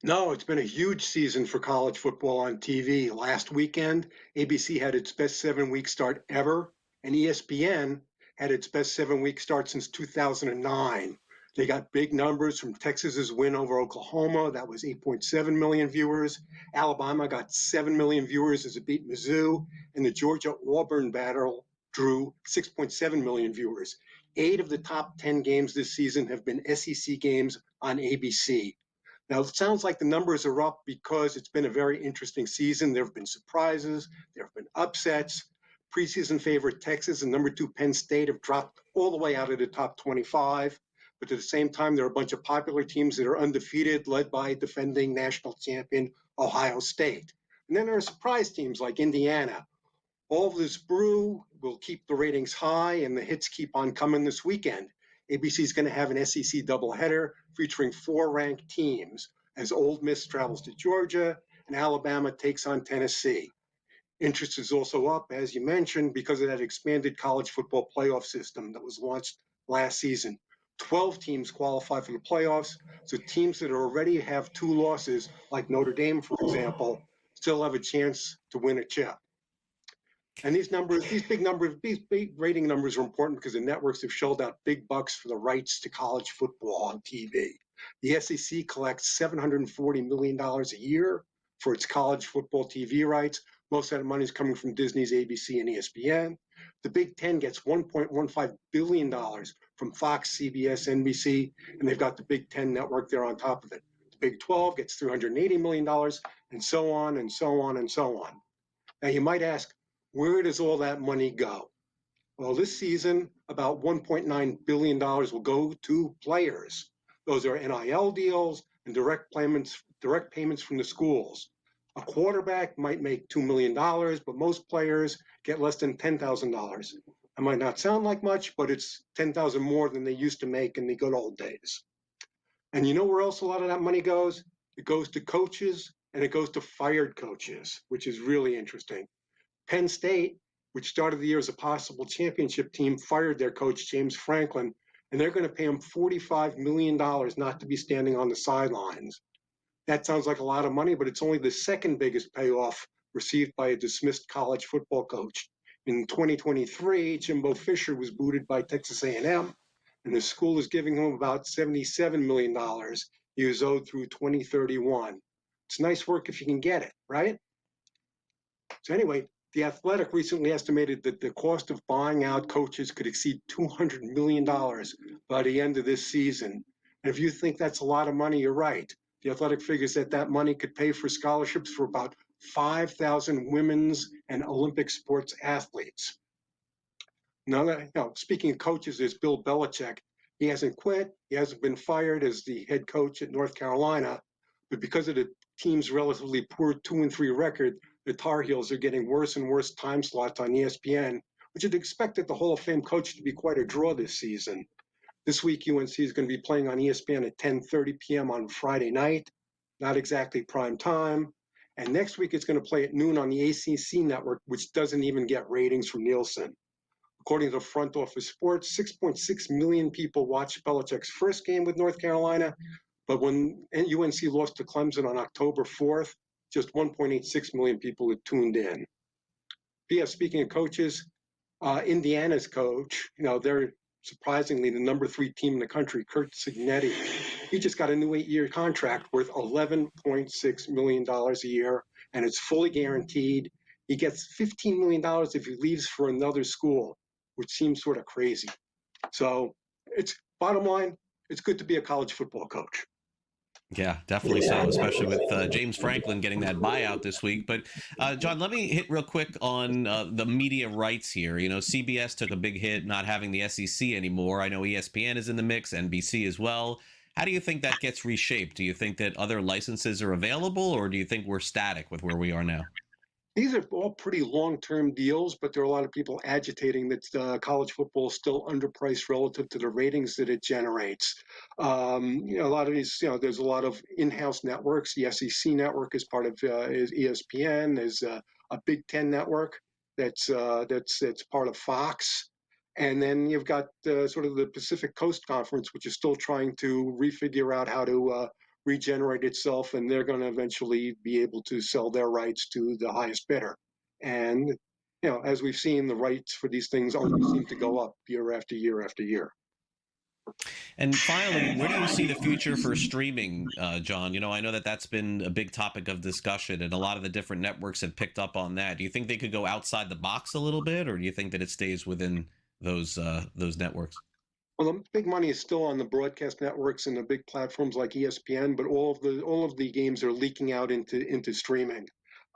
No, it's been a huge season for college football on TV. Last weekend, ABC had its best 7-week start ever, and ESPN had its best 7-week start since 2009. They got big numbers from Texas's win over Oklahoma. That was 8.7 million viewers. Alabama got 7 million viewers as it beat Mizzou. And the Georgia-Auburn battle drew 6.7 million viewers. 8 of the top 10 games this season have been SEC games on ABC. Now, it sounds like the numbers are up because it's been a very interesting season. There have been surprises. There have been upsets. Preseason favorite Texas and number 2 Penn State have dropped all the way out of the top 25. But at the same time, there are a bunch of popular teams that are undefeated, led by defending national champion Ohio State. And then there are surprise teams like Indiana. All of this brew will keep the ratings high, and the hits keep on coming this weekend. ABC is going to have an SEC doubleheader featuring 4 ranked teams as Ole Miss travels to Georgia and Alabama takes on Tennessee. Interest is also up, as you mentioned, because of that expanded college football playoff system that was launched last season. 12 teams qualify for the playoffs, so teams that already have 2 losses, like Notre Dame, for example, still have a chance to win a chip. And these big rating numbers are important because the networks have shelled out big bucks for the rights to college football on TV. The SEC collects $740 million a year for its college football TV rights. Most of that money is coming from Disney's ABC and ESPN. The Big Ten gets $1.15 billion from Fox, CBS, NBC, and they've got the Big Ten network there on top of it. The Big 12 gets $380 million, and so on and so on and so on. Now, you might ask, where does all that money go? Well, this season, about $1.9 billion will go to players. Those are NIL deals and direct payments from the schools. A quarterback might make $2 million, but most players get less than $10,000. It might not sound like much, but it's $10,000 more than they used to make in the good old days. And you know where else a lot of that money goes? It goes to coaches, and it goes to fired coaches, which is really interesting. Penn State, which started the year as a possible championship team, fired their coach, James Franklin, and they're going to pay him $45 million not to be standing on the sidelines. That sounds like a lot of money, but it's only the second biggest payoff received by a dismissed college football coach. In 2023, Jimbo Fisher was booted by Texas A&M, and the school is giving him about $77 million he was owed through 2031. It's nice work if you can get it, right? So anyway, The Athletic recently estimated that the cost of buying out coaches could exceed $200 million by the end of this season. And if you think that's a lot of money, you're right. The Athletic figures that money could pay for scholarships for about 5,000 women's and Olympic sports athletes. Now, speaking of coaches, there's Bill Belichick. He hasn't quit. He hasn't been fired as the head coach at North Carolina. But because of the team's relatively poor 2-3 record, the Tar Heels are getting worse and worse time slots on ESPN, which had expected the Hall of Fame coach to be quite a draw this season. This week, UNC is going to be playing on ESPN at 10:30 p.m. on Friday night, not exactly prime time. And next week, it's going to play at noon on the ACC network, which doesn't even get ratings from Nielsen. According to Front Office Sports, 6.6 million people watched Belichick's first game with North Carolina, but when UNC lost to Clemson on October 4th, just 1.86 million people had tuned in. But yeah, speaking of coaches, Indiana's coach, they're surprisingly the number 3 team in the country, Curt Cignetti. He just got a new 8-year contract worth $11.6 million a year, and it's fully guaranteed. He gets $15 million if he leaves for another school, which seems sort of crazy. So it's bottom line, it's good to be a college football coach. Yeah, definitely so, especially with James Franklin getting that buyout this week. But, John, let me hit real quick on the media rights here. CBS took a big hit not having the SEC anymore. I know ESPN is in the mix, NBC as well. How do you think that gets reshaped? Do you think that other licenses are available, or do you think we're static with where we are now? These are all pretty long-term deals, but there are a lot of people agitating that college football is still underpriced relative to the ratings that it generates. A lot of these, there's a lot of in-house networks. The SEC network is part of is ESPN. There's a Big Ten network that's part of Fox. And then you've got sort of the Pacific Coast Conference, which is still trying to refigure out how to regenerate itself, and they're going to eventually be able to sell their rights to the highest bidder. And as we've seen, the rights for these things only seem to go up year after year after year. And finally, where do you see the future for streaming, John? I know that that's been a big topic of discussion, and a lot of the different networks have picked up on that. Do you think they could go outside the box a little bit, or do you think that it stays within those networks? Well, the big money is still on the broadcast networks and the big platforms like ESPN, but all of the games are leaking out into streaming.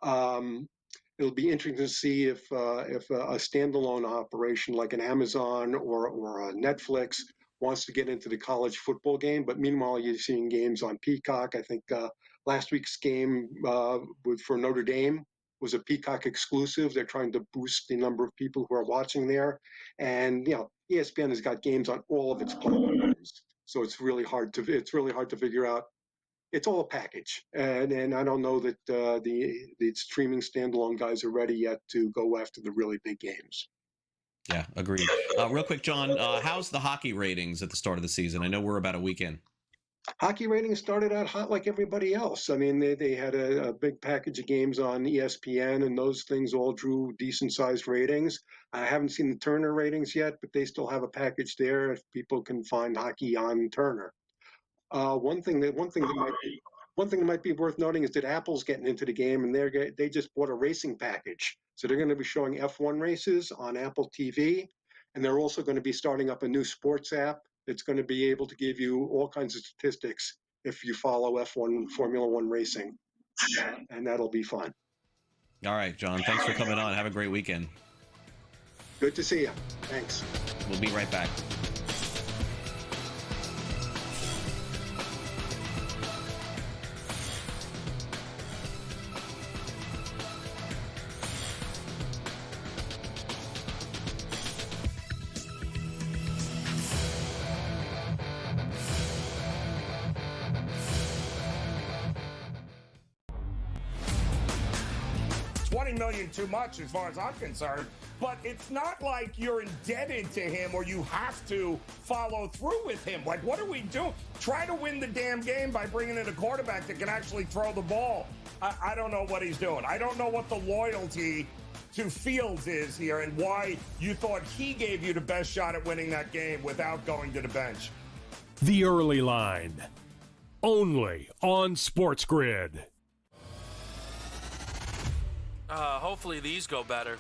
It'll be interesting to see if a standalone operation like an Amazon or a Netflix wants to get into the college football game. But meanwhile, you're seeing games on Peacock. I think last week's game for Notre Dame was a Peacock exclusive. They're trying to boost the number of people who are watching there. And, ESPN has got games on all of its platforms. So it's really hard to figure out. It's all a package. And I don't know that the streaming standalone guys are ready yet to go after the really big games. Yeah, agreed. Real quick, John, how's the hockey ratings at the start of the season? I know we're about a week in. Hockey ratings started out hot like everybody else. I mean, they had a big package of games on ESPN, and those things all drew decent-sized ratings. I haven't seen the Turner ratings yet, but they still have a package there if people can find hockey on Turner. One thing that might be worth noting is that Apple's getting into the game, and they just bought a racing package. So they're going to be showing F1 races on Apple TV, and they're also going to be starting up a new sports app that's going to be able to give you all kinds of statistics if you follow F1 Formula One racing, and that'll be fun. All right, John, thanks for coming on. Have a great weekend. Good to see you. Thanks. We'll be right back. $20 million too much as far as I'm concerned, but it's not like you're indebted to him or you have to follow through with him. Like, what are we doing? Try to win the damn game by bringing in a quarterback that can actually throw the ball. I don't know what he's doing. I don't know what the loyalty to Fields is here and why you thought he gave you the best shot at winning that game without going to the bench. The Early Line, only on SportsGrid. Hopefully these go better.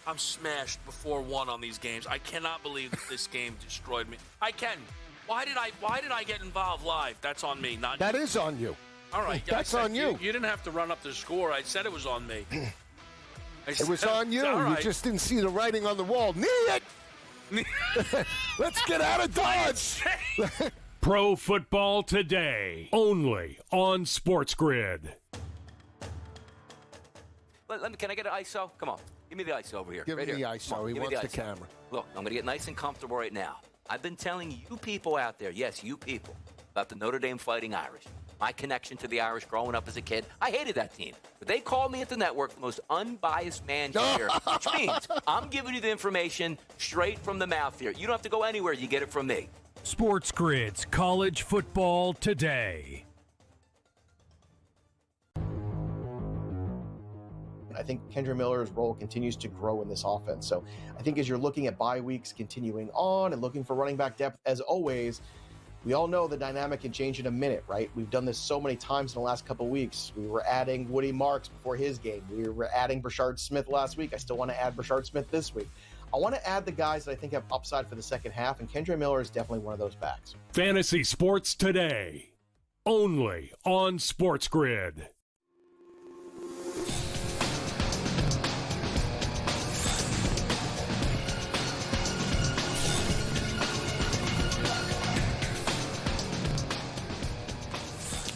I'm smashed before one on these games. I cannot believe that this game destroyed me. Why did I get involved live? That's on me. That is on you. All right. That's on you. You didn't have to run up the score. I said it was on me. It was on you. Right. You just didn't see the writing on the wall. Knee it! Let's get out of Dodge! Pro Football Today, only on SportsGrid. Can I get an ISO? Come on. Give me the ISO over here. Give right me the here. ISO. He wants the camera. Look, I'm going to get nice and comfortable right now. I've been telling you people out there, yes, you people, about the Notre Dame Fighting Irish. My connection to the Irish growing up as a kid. I hated that team. But they called me at the network the most unbiased man here, which means I'm giving you the information straight from the mouth here. You don't have to go anywhere. You get it from me. SportsGrid's College Football Today. I think Kendre Miller's role continues to grow in this offense. So I think as you're looking at bye weeks continuing on and looking for running back depth, as always, we all know the dynamic can change in a minute, right? We've done this so many times in the last couple of weeks. We were adding Woody Marks before his game. We were adding Brashard Smith last week. I still want to add Brashard Smith this week. I want to add the guys that I think have upside for the second half, and Kendre Miller is definitely one of those backs. Fantasy Sports Today, only on SportsGrid.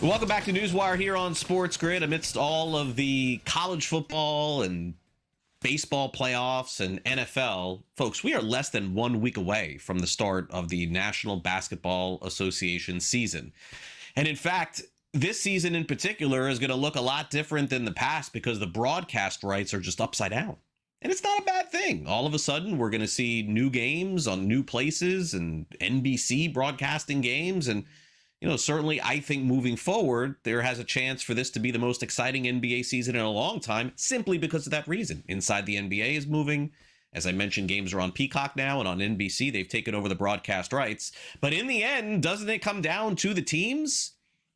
Welcome back to NewsWire here on SportsGrid. Amidst all of the college football and baseball playoffs and NFL, folks, we are less than 1 week away from the start of the National Basketball Association season. And in fact, this season in particular is going to look a lot different than the past because the broadcast rights are just upside down. And it's not a bad thing. All of a sudden, we're going to see new games on new places and NBC broadcasting games. And certainly I think moving forward, there has a chance for this to be the most exciting NBA season in a long time, simply because of that reason. Inside the NBA is moving. As I mentioned, games are on Peacock now and on NBC. They've taken over the broadcast rights. But in the end, doesn't it come down to the teams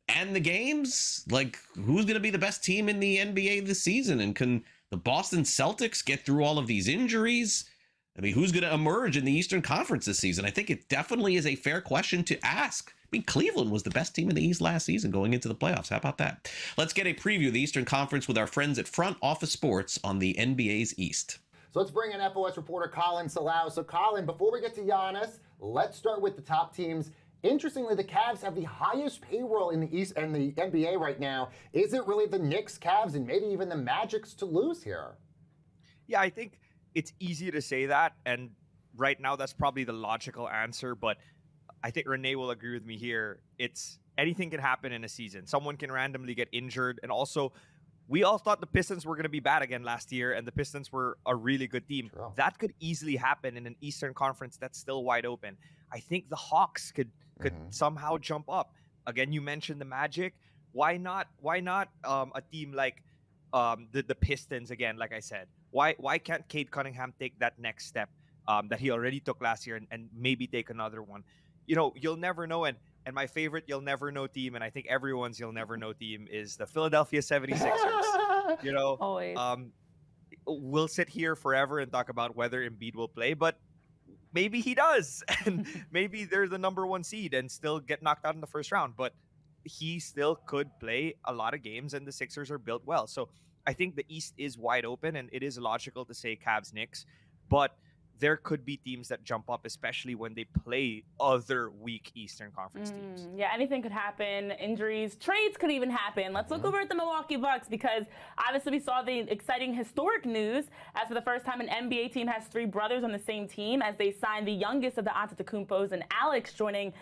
and the games? Like, who's going to be the best team in the NBA this season? And can the Boston Celtics get through all of these injuries? I mean, who's going to emerge in the Eastern Conference this season? I think it definitely is a fair question to ask. I mean, Cleveland was the best team in the East last season going into the playoffs. How about that? Let's get a preview of the Eastern Conference with our friends at Front Office Sports on the NBA's East. So let's bring in FOS reporter Colin Salau. So Colin, before we get to Giannis, let's start with the top teams. Interestingly, the Cavs have the highest payroll in the East and the NBA right now. Is it really the Knicks, Cavs, and maybe even the Magic's to lose here? Yeah, I think it's easy to say that, and right now that's probably the logical answer, but I think Renee will agree with me here. It's anything can happen in a season. Someone can randomly get injured, and also we all thought the Pistons were going to be bad again last year, and the Pistons were a really good team. True. That could easily happen in an Eastern Conference that's still wide open. I think the Hawks could somehow jump up. Again, you mentioned the Magic. Why not a team like the Pistons again, like I said? Why can't Cade Cunningham take that next step that he already took last year and maybe take another one? You'll never know. And my favorite you'll never know team, and I think everyone's you'll never know team, is the Philadelphia 76ers. Always. We'll sit here forever and talk about whether Embiid will play, but maybe he does. And maybe they're the number one seed and still get knocked out in the first round. But he still could play a lot of games, and the Sixers are built well. So I think the East is wide open, and it is logical to say Cavs, Knicks. But there could be teams that jump up, especially when they play other weak Eastern Conference teams. Yeah, anything could happen. Injuries, trades could even happen. Let's look over at the Milwaukee Bucks, because obviously we saw the exciting historic news as for the first time an NBA team has three brothers on the same team, as they signed the youngest of the Antetokounmpos and Alex joining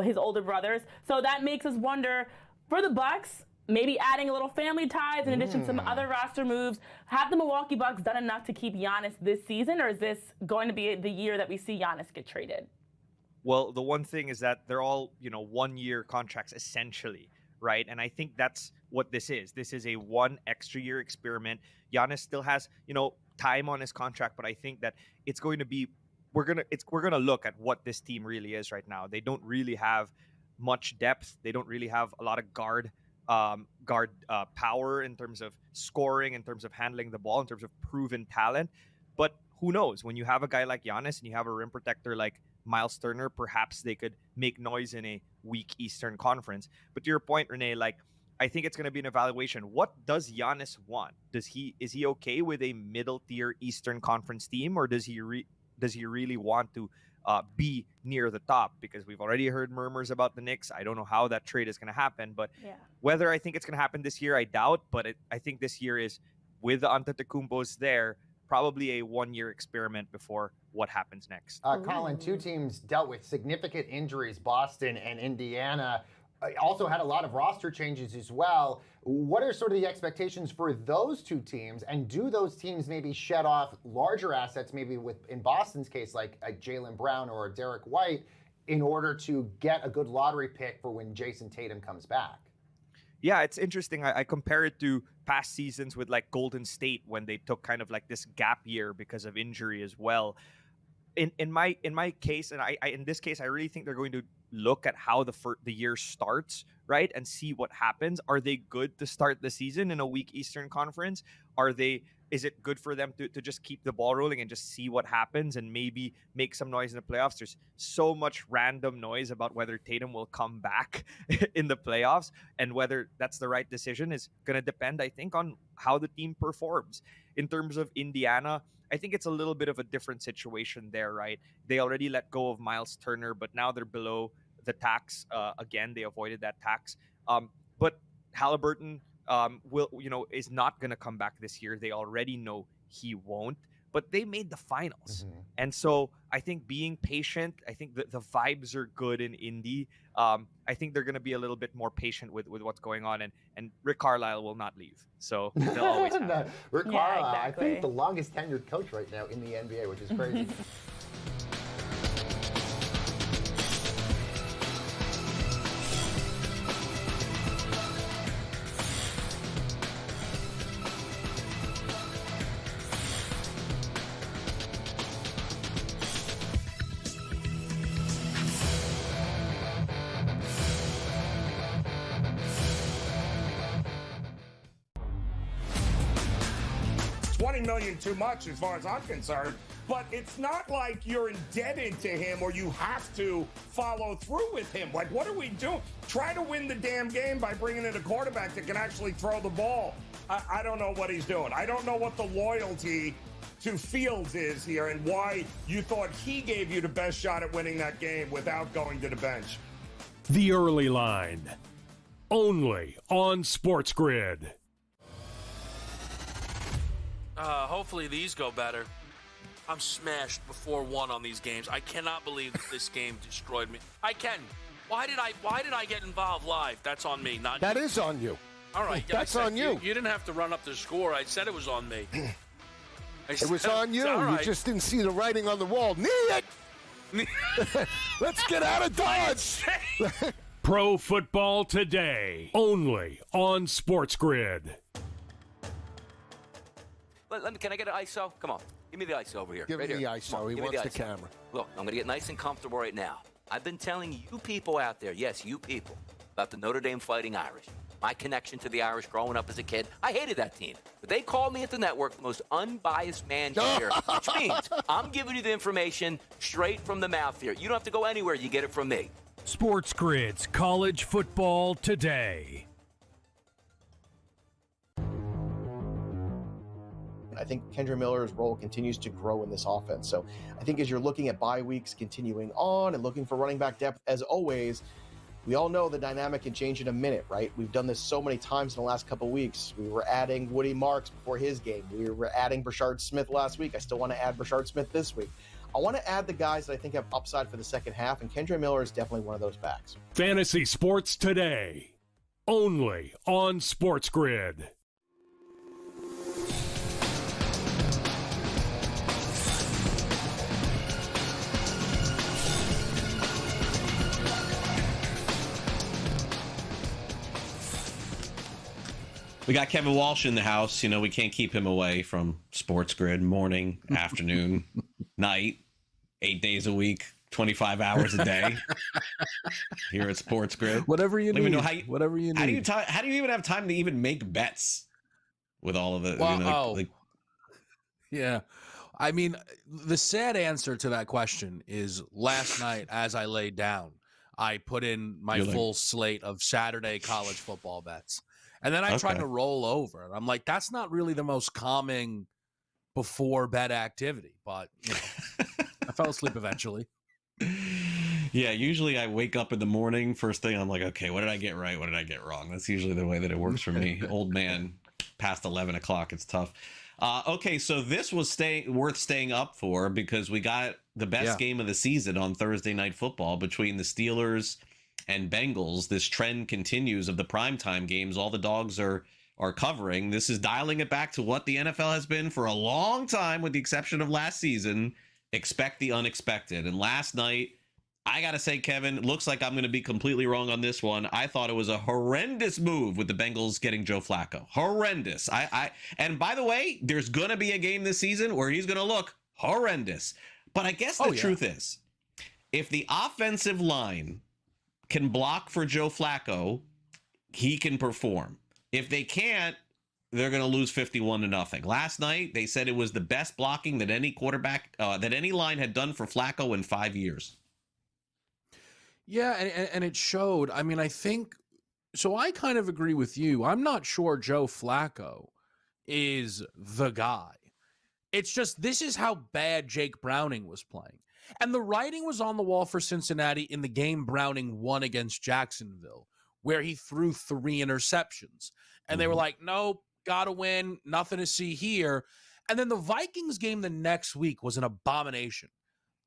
his older brothers. So that makes us wonder, for the Bucks, maybe adding a little family ties in addition to some other roster moves. Have the Milwaukee Bucks done enough to keep Giannis this season, or is this going to be the year that we see Giannis get traded? Well, the one thing is that they're all, 1-year contracts essentially, right? And I think that's what this is. This is a one extra year experiment. Giannis still has, time on his contract, but I think that it's going to be, we're going to look at what this team really is right now. They don't really have much depth. They don't really have a lot of guard power in terms of scoring, in terms of handling the ball, in terms of proven talent. But who knows? When you have a guy like Giannis and you have a rim protector like Miles Turner, perhaps they could make noise in a weak Eastern Conference. But to your point, Renee, I think it's going to be an evaluation. What does Giannis want? Is he okay with a middle tier Eastern Conference team, or does he really want to be near the top? Because we've already heard murmurs about the Knicks. I don't know how that trade is going to happen, but whether I think it's going to happen this year, I doubt. But I think this year is, with the Antetokounmpos there, probably a 1-year experiment before what happens next. Colin, two teams dealt with significant injuries, Boston and Indiana. Also had a lot of roster changes as well. What are sort of the expectations for those two teams? And do those teams maybe shed off larger assets, maybe in Boston's case, like Jaylen Brown or Derek White, in order to get a good lottery pick for when Jason Tatum comes back? Yeah, it's interesting. I compare it to past seasons with Golden State, when they took kind of this gap year because of injury as well. In my case, and I in this case, I really think they're going to look at how the year starts, right, and see what happens. Are they good to start the season in a weak Eastern Conference? Is it good for them to just keep the ball rolling and just see what happens and maybe make some noise in the playoffs? There's so much random noise about whether Tatum will come back in the playoffs, and whether that's the right decision is going to depend, I think, on how the team performs. In terms of Indiana, I think it's a little bit of a different situation there, right? They already let go of Miles Turner, but now they're below the tax. Again, they avoided that tax. But Halliburton is not going to come back this year. They already know he won't, but they made the finals. And so I think being patient, I think the vibes are good in Indy. I think they're going to be a little bit more patient with what's going on, and Rick Carlisle will not leave. So they'll always have Rick Carlisle, I think the longest tenured coach right now in the NBA, which is crazy. $20 million too much as far as I'm concerned. But it's not like you're indebted to him or you have to follow through with him. Like, what are we doing? Try to win the damn game by bringing in a quarterback that can actually throw the ball. I don't know what he's doing. I don't know what the loyalty to Fields is here and why you thought he gave you the best shot at winning that game without going to the bench. The Early Line, only on SportsGrid. Hopefully these go better. I'm smashed before one on these games. I cannot believe that this game destroyed me. I can. Why did I get involved live? That's on me, not That you. is on you. All right, That's on you. You didn't have to run up the score. I said it was on me. It was on you. All right. You just didn't see the writing on the wall. Knee it! Let's get out of Dodge! Pro Football Today, only on SportsGrid. Can I get an ISO? Come on. Give me the ISO over here. Give right me the here. ISO. Come on, He give me wants the ISO. camera. Look, I'm going to get nice and comfortable right now. I've been telling you people out there, yes, you people, about the Notre Dame Fighting Irish. My connection to the Irish growing up as a kid. I hated that team. But they called me at the network the most unbiased man here, which means I'm giving you the information straight from the mouth here. You don't have to go anywhere. You get it from me. SportsGrid's College Football Today. I think Kendra Miller's role continues to grow in this offense. So I think as you're looking at bye weeks continuing on and looking for running back depth, as always, we all know the dynamic can change in a minute, right? We've done this so many times in the last couple of weeks. We were adding Woody Marks before his game. We were adding Brashard Smith last week. I still want to add Brashard Smith this week. I want to add the guys that I think have upside for the second half, and Kendra Miller is definitely one of those backs. Fantasy Sports Today, only on SportsGrid. We got Kevin Walsh in the house. You know, we can't keep him away from SportsGrid morning, afternoon, night, 8 days a week, 25 hours a day here at SportsGrid. Whatever you need. Whatever you need. How do you even have time to even make bets with all of it? Well, yeah. I mean, the sad answer to that question is last night as I laid down, I put in my full slate of Saturday college football bets. And then I tried to roll over. And I'm like, that's not really the most calming before bed activity. But, you know, I fell asleep eventually. Yeah, usually I wake up in the morning. First thing, I'm like, okay, what did I get right? What did I get wrong? That's usually the way that it works for me. Old man, past 11 o'clock, it's tough. Okay, so this was worth staying up for because we got the best game of the season on Thursday Night Football between the Steelers and Bengals. This trend continues of the primetime games. All the dogs are covering. This is dialing it back to what the NFL has been for a long time, with the exception of last season. Expect the unexpected. And last night, I got to say, Kevin, it looks like I'm going to be completely wrong on this one. I thought it was a horrendous move with the Bengals getting Joe Flacco. Horrendous. And by the way, there's going to be a game this season where he's going to look horrendous. But I guess the truth is, if the offensive line can block for Joe Flacco, he can perform. If they can't, they're going to lose 51-0. Last night, they said it was the best blocking that any quarterback, that any line had done for Flacco in 5 years. Yeah, and it showed. I mean, I think, so I kind of agree with you. I'm not sure Joe Flacco is the guy. It's just, this is how bad Jake Browning was playing. And the writing was on the wall for Cincinnati in the game Browning won against Jacksonville, where he threw 3 interceptions. And they were like, nope, gotta win, nothing to see here. And then the Vikings game the next week was an abomination.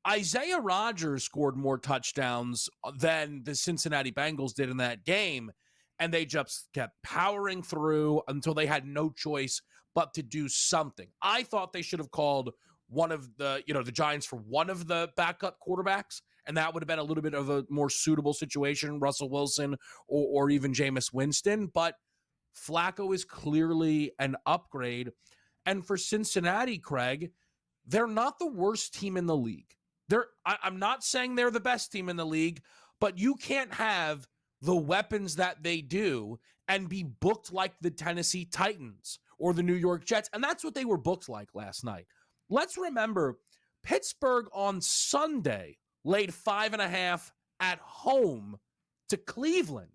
Isaiah Rodgers scored more touchdowns than the Cincinnati Bengals did in that game, and they just kept powering through until they had no choice but to do something. I thought they should have called one of the Giants for one of the backup quarterbacks, and that would have been a little bit of a more suitable situation, Russell Wilson or even Jameis Winston. But Flacco is clearly an upgrade. And for Cincinnati, Craig, they're not the worst team in the league. I'm not saying they're the best team in the league, but you can't have the weapons that they do and be booked like the Tennessee Titans or the New York Jets. And that's what they were booked like last night. Let's remember, Pittsburgh on Sunday laid 5.5 at home to Cleveland.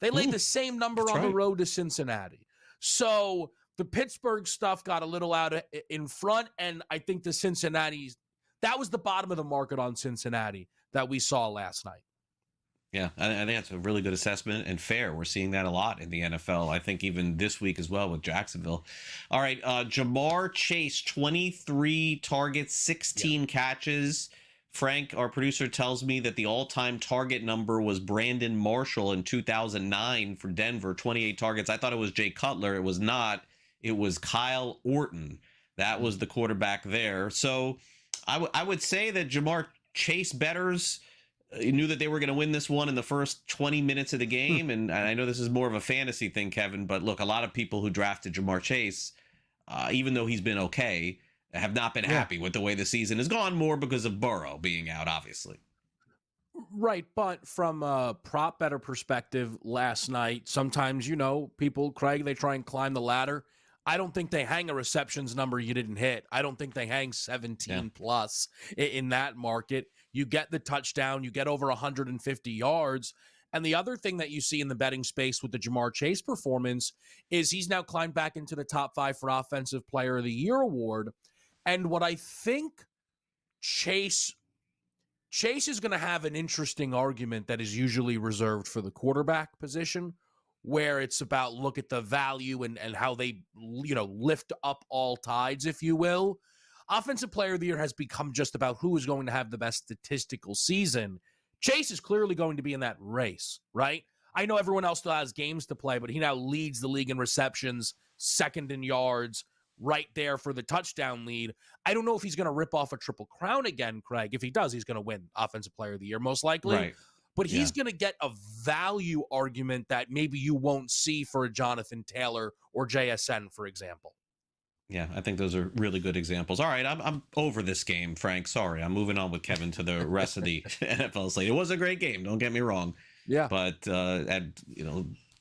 They laid the same number on the road to Cincinnati. So the Pittsburgh stuff got a little out in front, and I think the Cincinnati, that was the bottom of the market on Cincinnati that we saw last night. Yeah, I think that's a really good assessment and fair. We're seeing that a lot in the NFL. I think even this week as well with Jacksonville. All right, Jamar Chase, 23 targets, 16 catches. Frank, our producer, tells me that the all-time target number was Brandon Marshall in 2009 for Denver, 28 targets. I thought it was Jay Cutler. It was not. It was Kyle Orton. That was the quarterback there. So I would say that Jamar Chase bettors knew that they were going to win this one in the first 20 minutes of the game. And I know this is more of a fantasy thing, Kevin, but look, a lot of people who drafted Jamar Chase, even though he's been okay, have not been happy with the way the season has gone, more because of Burrow being out, obviously. Right, but from a prop better perspective last night, sometimes, people, Craig, they try and climb the ladder. I don't think they hang a receptions number you didn't hit. I don't think they hang 17 plus in that market. You get the touchdown, you get over 150 yards. And the other thing that you see in the betting space with the Jamar Chase performance is he's now climbed back into the top 5 for Offensive Player of the Year award. And what I think Chase is going to have an interesting argument that is usually reserved for the quarterback position, where it's about look at the value and how they, lift up all tides, if you will. Offensive Player of the Year has become just about who is going to have the best statistical season. Chase is clearly going to be in that race, right? I know everyone else still has games to play, but he now leads the league in receptions, second in yards, right there for the touchdown lead. I don't know if he's going to rip off a Triple Crown again, Craig. If he does, he's going to win Offensive Player of the Year, most likely. Right. But he's going to get a value argument that maybe you won't see for a Jonathan Taylor or JSN, for example. Yeah, I think those are really good examples. All right, I'm over this game, Frank. Sorry, I'm moving on with Kevin to the rest of the NFL slate. It was a great game, don't get me wrong. Yeah. But at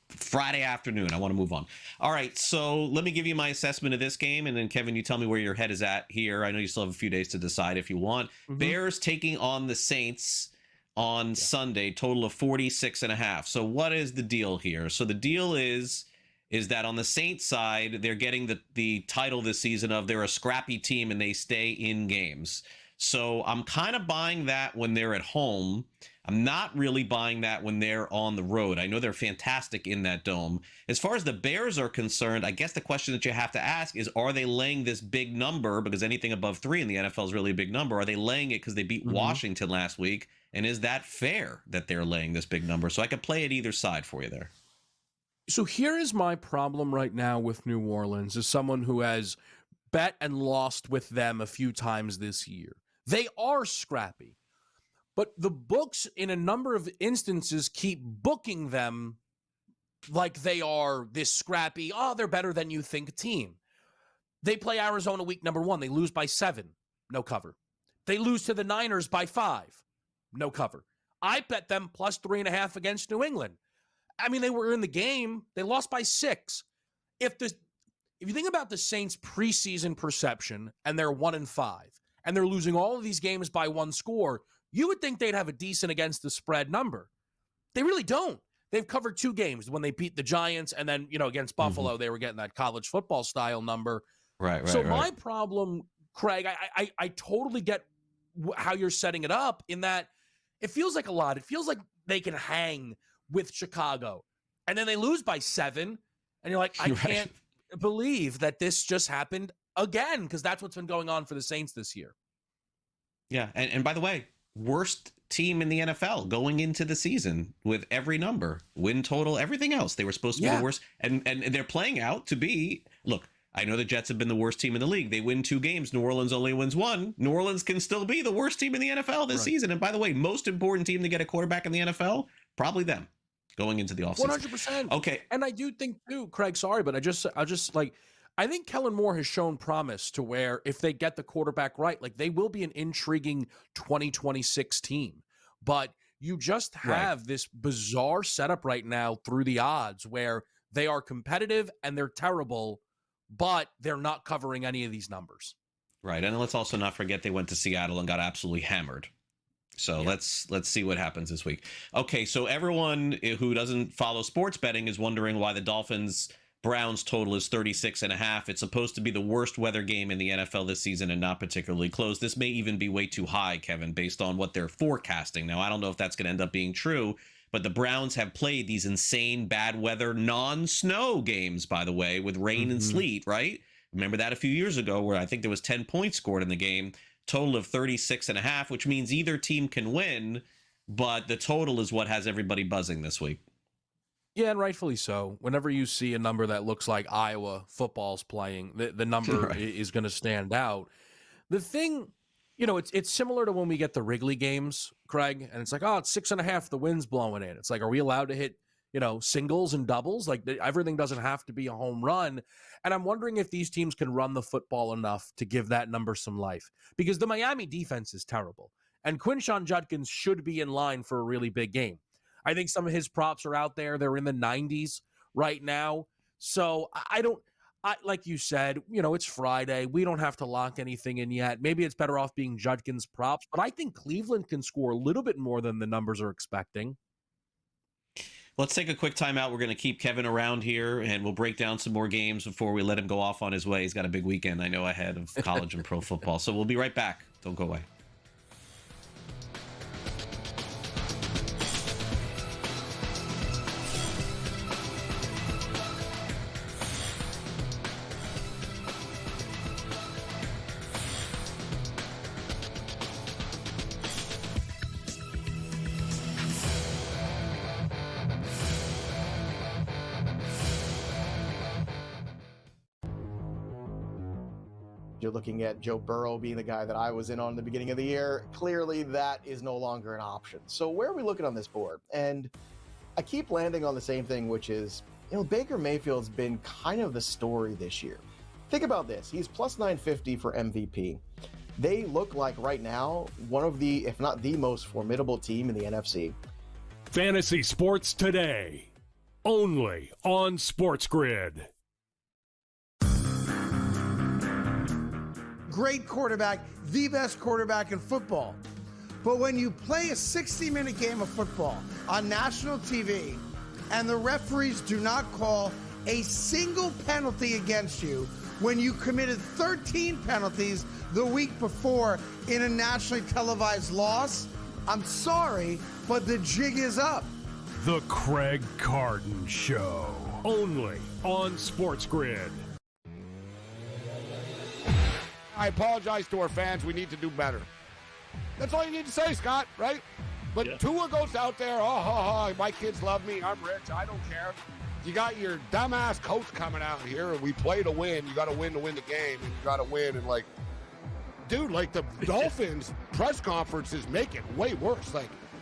Friday afternoon, I want to move on. All right, so let me give you my assessment of this game, and then Kevin, you tell me where your head is at here. I know you still have a few days to decide if you want. Bears taking on the Saints on Sunday, total of 46.5. So what is the deal here? So the deal is that on the Saints side, they're getting the title this season of they're a scrappy team and they stay in games. So I'm kind of buying that when they're at home. I'm not really buying that when they're on the road. I know they're fantastic in that dome. As far as the Bears are concerned, I guess the question that you have to ask is, are they laying this big number? Because anything above 3 in the NFL is really a big number. Are they laying it because they beat Washington last week? And is that fair that they're laying this big number? So I could play it either side for you there. So here is my problem right now with New Orleans as someone who has bet and lost with them a few times this year. They are scrappy, but the books in a number of instances keep booking them like they are this scrappy, they're better than you think team. They play Arizona week number 1. They lose by 7, no cover. They lose to the Niners by 5, no cover. I bet them plus 3.5 against New England. I mean, they were in the game. They lost by 6. If you think about the Saints' preseason perception and they're 1-5 and they're losing all of these games by 1 score, you would think they'd have a decent against the spread number. They really don't. They've covered 2 games when they beat the Giants, and then against Buffalo they were getting that college football style number. Right. So my problem, Craig, I totally get how you're setting it up in that it feels like a lot. It feels like they can hang with Chicago, and then they lose by 7, and you're like, I can't believe that this just happened again, because that's what's been going on for the Saints this year. Yeah, and by the way, worst team in the NFL going into the season with every number, win total, everything else. They were supposed to be the worst, and they're playing out to be, look, I know the Jets have been the worst team in the league. They win 2 games. New Orleans only wins 1. New Orleans can still be the worst team in the NFL this season. And by the way, most important team to get a quarterback in the NFL, probably them. Going into the offseason. 100%. Okay. And I do think too, Craig, sorry, but I think Kellen Moore has shown promise to where if they get the quarterback right, like they will be an intriguing 2026 team. But you just have this bizarre setup right now through the odds where they are competitive and they're terrible but they're not covering any of these numbers. Right. And let's also not forget they went to Seattle and got absolutely hammered. So let's see what happens this week. Okay, so everyone who doesn't follow sports betting is wondering why the Dolphins-Browns total is 36.5. It's supposed to be the worst weather game in the NFL this season and not particularly close. This may even be way too high, Kevin, based on what they're forecasting. Now, I don't know if that's going to end up being true, but the Browns have played these insane bad weather non-snow games, by the way, with rain and sleet, right? Remember that a few years ago where I think there was 10 points scored in the game. Total of 36.5, which means either team can win, but the total is what has everybody buzzing this week. Yeah, and rightfully so. Whenever you see a number that looks like Iowa football's playing, the number is going to stand out. The thing, it's similar to when we get the Wrigley games, Craig, and it's like, oh, it's 6.5, the wind's blowing in. It's like, are we allowed to hit, singles and doubles? Like everything doesn't have to be a home run. And I'm wondering if these teams can run the football enough to give that number some life, because the Miami defense is terrible. And Quinshon Judkins should be in line for a really big game. I think some of his props are out there. They're in the 90s right now. So like you said, it's Friday. We don't have to lock anything in yet. Maybe it's better off being Judkins props, but I think Cleveland can score a little bit more than the numbers are expecting. Let's take a quick timeout. We're going to keep Kevin around here, and we'll break down some more games before we let him go off on his way. He's got a big weekend, I know, ahead of college and pro football. So we'll be right back. Don't go away. You're looking at Joe Burrow being the guy that I was in on the beginning of the year. Clearly, that is no longer an option. So where are we looking on this board? And I keep landing on the same thing, which is, Baker Mayfield's been kind of the story this year. Think about this. He's plus 950 for MVP. They look like right now one of the, if not the most formidable team in the NFC. Fantasy Sports Today, only on SportsGrid. Great quarterback, the best quarterback in football. But when you play a 60-minute game of football on national TV and the referees do not call a single penalty against you when you committed 13 penalties the week before in a nationally televised loss, I'm sorry, but the jig is up. The Craig Carton Show, only on SportsGrid. I apologize to our fans. We need to do better. That's all you need to say, Scott, right? But Tua goes out there, my kids love me. I'm rich. I don't care. You got your dumbass coach coming out here, and we play to win. You got to win the game, and you got to win. And, the Dolphins press conferences make it way worse.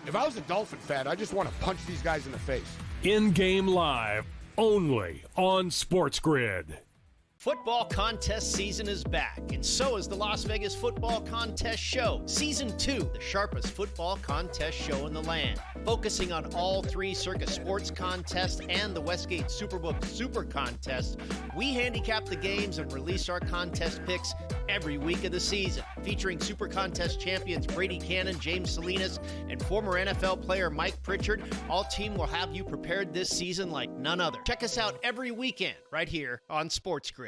If I was a Dolphin fan, I just want to punch these guys in the face. In-game live, only on SportsGrid. Football contest season is back, and so is the Las Vegas Football Contest Show. Season 2, the sharpest football contest show in the land. Focusing on all 3 Circus Sports contests and the Westgate Superbook Super Contest, we handicap the games and release our contest picks every week of the season. Featuring Super Contest champions Brady Cannon, James Salinas, and former NFL player Mike Pritchard, all team will have you prepared this season like none other. Check us out every weekend right here on SportsGrid.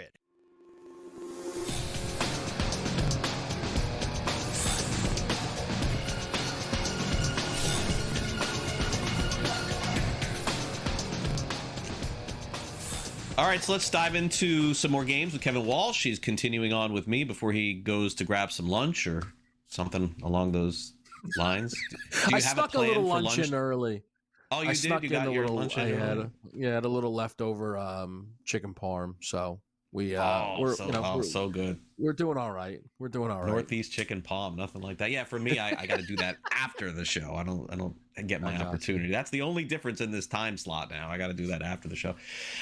All right, so let's dive into some more games with Kevin Walsh. He's continuing on with me before he goes to grab some lunch or something along those lines. Do you I have snuck a little lunch in early. Oh, you I did? Snuck You got in your little, lunch I in had early? had a little leftover chicken parm, so we so good. We're doing all right. We're doing all right. Northeast chicken palm, nothing like that. Yeah, for me, I got to do that after the show. I don't get my opportunity. That's the only difference in this time slot now. I got to do that after the show.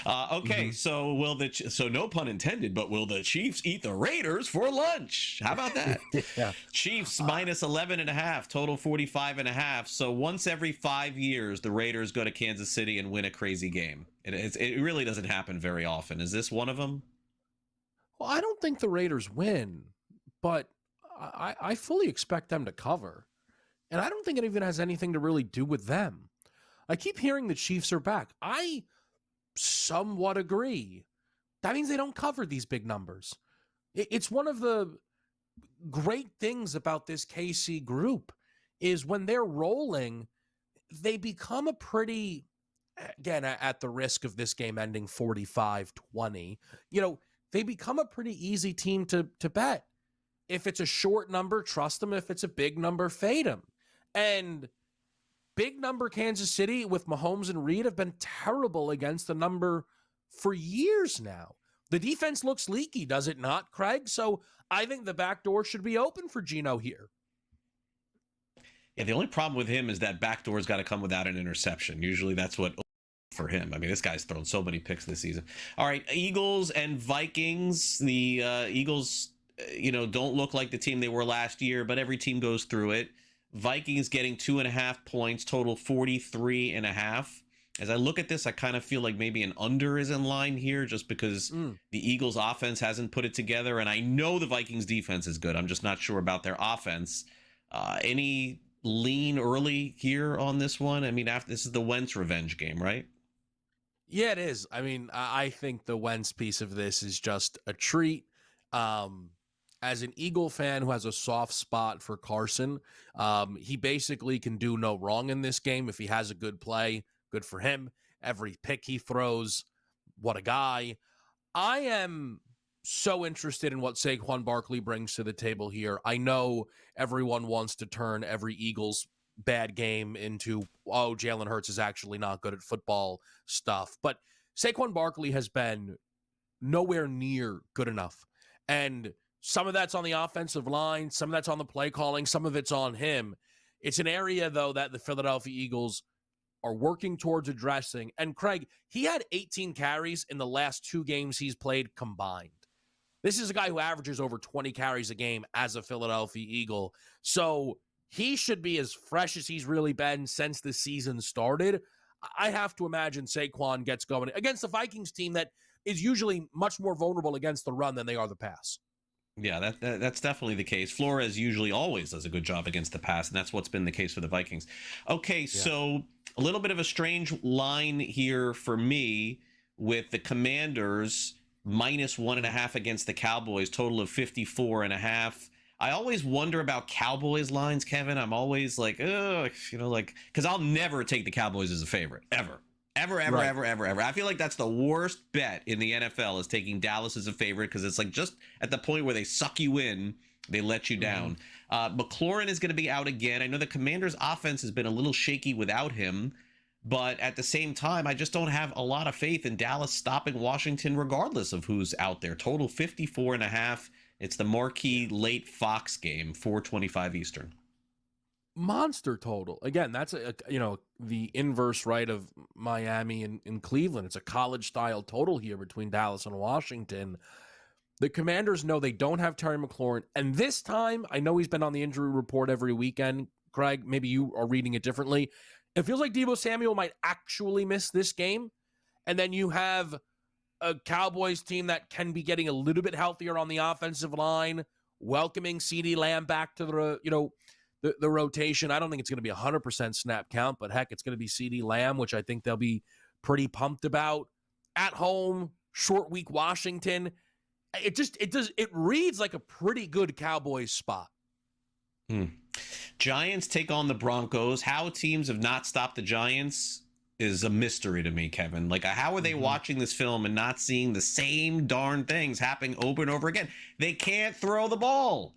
Okay, so so no pun intended, but will the Chiefs eat the Raiders for lunch? How about that? Yeah. Chiefs minus 11.5, total 45.5. So once every 5 years, the Raiders go to Kansas City and win a crazy game. It really doesn't happen very often. Is this one of them? Well, I don't think the Raiders win, but I fully expect them to cover. And I don't think it even has anything to really do with them. I keep hearing the Chiefs are back. I somewhat agree. That means they don't cover these big numbers. It's one of the great things about this KC group is when they're rolling, they become a pretty, again, at the risk of this game ending 45-20, they become a pretty easy team to bet. If it's a short number, trust them. If it's a big number, fade them. And big number Kansas City with Mahomes and Reed have been terrible against the number for years now. The defense looks leaky, does it not, Craig? So I think the back door should be open for Geno here. Yeah, the only problem with him is that back door's got to come without an interception. Usually that's what for him. I mean, this guy's thrown so many picks this season. All right, Eagles and Vikings. The Eagles, don't look like the team they were last year, but every team goes through it. Vikings getting 2.5 points, total 43.5. As I look at this, I kind of feel like maybe an under is in line here just because the Eagles offense hasn't put it together. And I know the Vikings defense is good. I'm just not sure about their offense. Any lean early here on this one? I mean, this is the Wentz revenge game, right? Yeah, it is. I mean, I think the Wentz piece of this is just a treat. As an Eagle fan who has a soft spot for Carson, he basically can do no wrong in this game. If he has a good play, good for him. Every pick he throws, what a guy. I am so interested in what Saquon Barkley brings to the table here. I know everyone wants to turn every Eagles bad game into, Jalen Hurts is actually not good at football stuff. But Saquon Barkley has been nowhere near good enough. And some of that's on the offensive line. Some of that's on the play calling. Some of it's on him. It's an area, though, that the Philadelphia Eagles are working towards addressing. And Craig, he had 18 carries in the last 2 games he's played combined. This is a guy who averages over 20 carries a game as a Philadelphia Eagle. So he should be as fresh as he's really been since the season started. I have to imagine Saquon gets going against the Vikings team that is usually much more vulnerable against the run than they are the pass. Yeah, that's definitely the case. Flores usually always does a good job against the pass, and that's what's been the case for the Vikings. Okay, so a little bit of a strange line here for me with the Commanders minus 1.5 against the Cowboys, total of 54.5. I always wonder about Cowboys lines, Kevin. I'm always like, because I'll never take the Cowboys as a favorite, ever. Ever. I feel like that's the worst bet in the NFL is taking Dallas as a favorite because it's like just at the point where they suck you in, they let you down. McLaurin is going to be out again. I know the Commanders' offense has been a little shaky without him, but at the same time, I just don't have a lot of faith in Dallas stopping Washington regardless of who's out there. Total 54.5. It's the marquee late Fox game, 4:25 Eastern. Monster total. Again, that's the inverse, right, of Miami and Cleveland. It's a college style total here between Dallas and Washington. The Commanders know they don't have Terry McLaurin, and this time, I know he's been on the injury report every weekend. Craig, maybe you are reading it differently. It feels like Deebo Samuel might actually miss this game, and then you have a Cowboys team that can be getting a little bit healthier on the offensive line, welcoming CeeDee Lamb back to the rotation. I don't think it's going to be 100% snap count, but heck, it's going to be CeeDee Lamb, which I think they'll be pretty pumped about. At home, short week Washington. It reads like a pretty good Cowboys spot. Giants take on the Broncos. How teams have not stopped the Giants is a mystery to me, Kevin. Like, how are they watching this film and not seeing the same darn things happening over and over again? They can't throw the ball.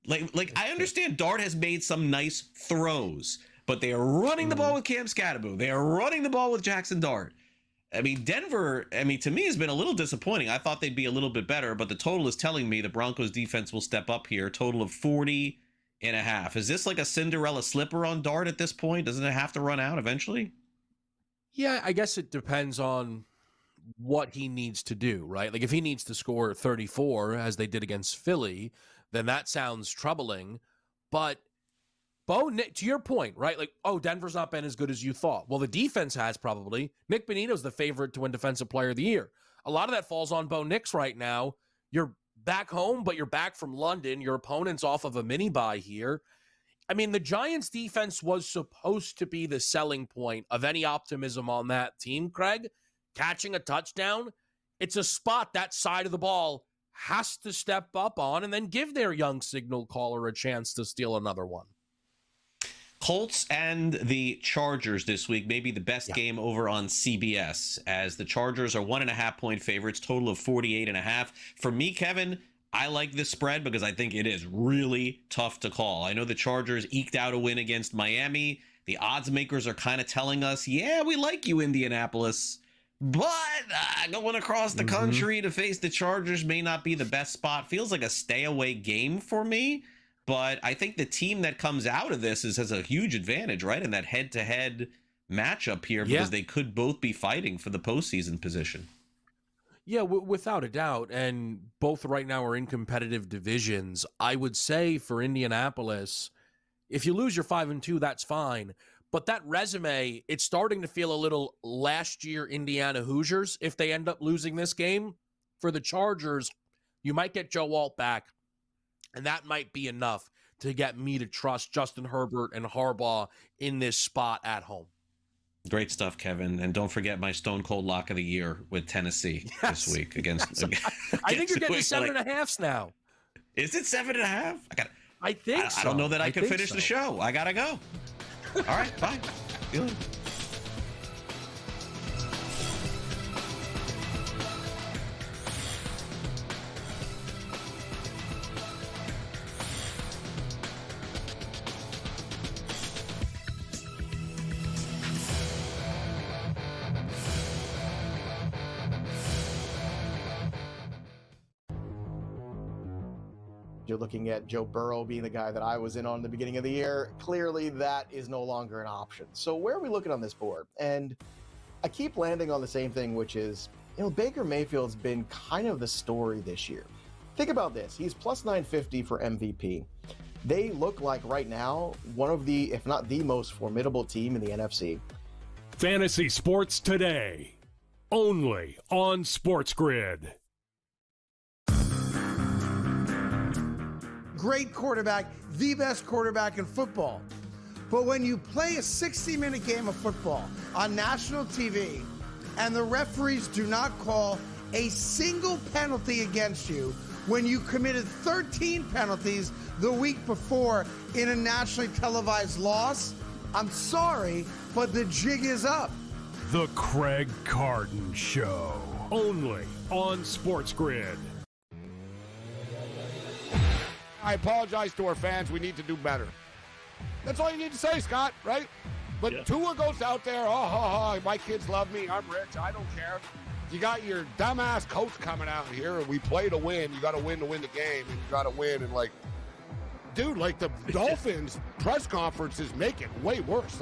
Like I understand Dart has made some nice throws, but they are running the ball with Cam Scatterbo. They are running the ball with Jackson Dart. I mean, Denver, to me, has been a little disappointing. I thought they'd be a little bit better, but the total is telling me the Broncos defense will step up here. Total of 40.5. Is this like a Cinderella slipper on Dart at this point? Doesn't it have to run out eventually? Yeah, I guess it depends on what he needs to do, right? Like if he needs to score 34, as they did against Philly, then that sounds troubling. But Nick, to your point, right? Like, Denver's not been as good as you thought. Well, the defense has probably. Nick Bonitto's the favorite to win Defensive Player of the Year. A lot of that falls on Bo Nix right now. You're back home, but you're back from London. Your opponent's off of a mini bye here. I mean, the Giants defense was supposed to be the selling point of any optimism on that team, Craig. Catching a touchdown, it's a spot that side of the ball has to step up on and then give their young signal caller a chance to steal another one. Colts and the Chargers this week, maybe the best game over on CBS, as the Chargers are 1.5-point favorites, total of 48.5. For me, Kevin, I like this spread because I think it is really tough to call. I know the Chargers eked out a win against Miami. The odds makers are kind of telling us, yeah, we like you, Indianapolis. But going across the country to face the Chargers may not be the best spot. Feels like a stay away game for me. But I think the team that comes out of this has a huge advantage, right? In that head-to-head matchup here, because they could both be fighting for the postseason position. Yeah, without a doubt. And both right now are in competitive divisions. I would say for Indianapolis, if you lose your 5-2, that's fine. But that resume, it's starting to feel a little last year Indiana Hoosiers if they end up losing this game. For the Chargers, you might get Joe Alt back, and that might be enough to get me to trust Justin Herbert and Harbaugh in this spot at home. Great stuff, Kevin. And don't forget my Stone Cold Lock of the Year with Tennessee this week against. I think you're getting 7.5s now. Is it 7.5? I think so. I don't know that I can finish the show. I gotta go. All right, bye. See you later. You're looking at Joe Burrow being the guy that I was in on the beginning of the year. Clearly, that is no longer an option. So where are we looking on this board? And I keep landing on the same thing, which is, Baker Mayfield's been kind of the story this year. Think about this. He's plus 950 for MVP. They look like right now one of the, if not the most formidable team in the NFC. Fantasy Sports Today, only on SportsGrid. Great quarterback, the best quarterback in football. But when you play a 60-minute game of football on national TV and the referees do not call a single penalty against you when you committed 13 penalties the week before in a nationally televised loss, I'm sorry, but the jig is up. The Craig Carton Show, only on SportsGrid. I apologize to our fans. We need to do better. That's all you need to say, Scott, right? But Tua goes out there, my kids love me. I'm rich. I don't care. You got your dumbass coach coming out here, and we play to win. You got to win the game, and you got to win. And, dude, the Dolphins press conferences make it way worse.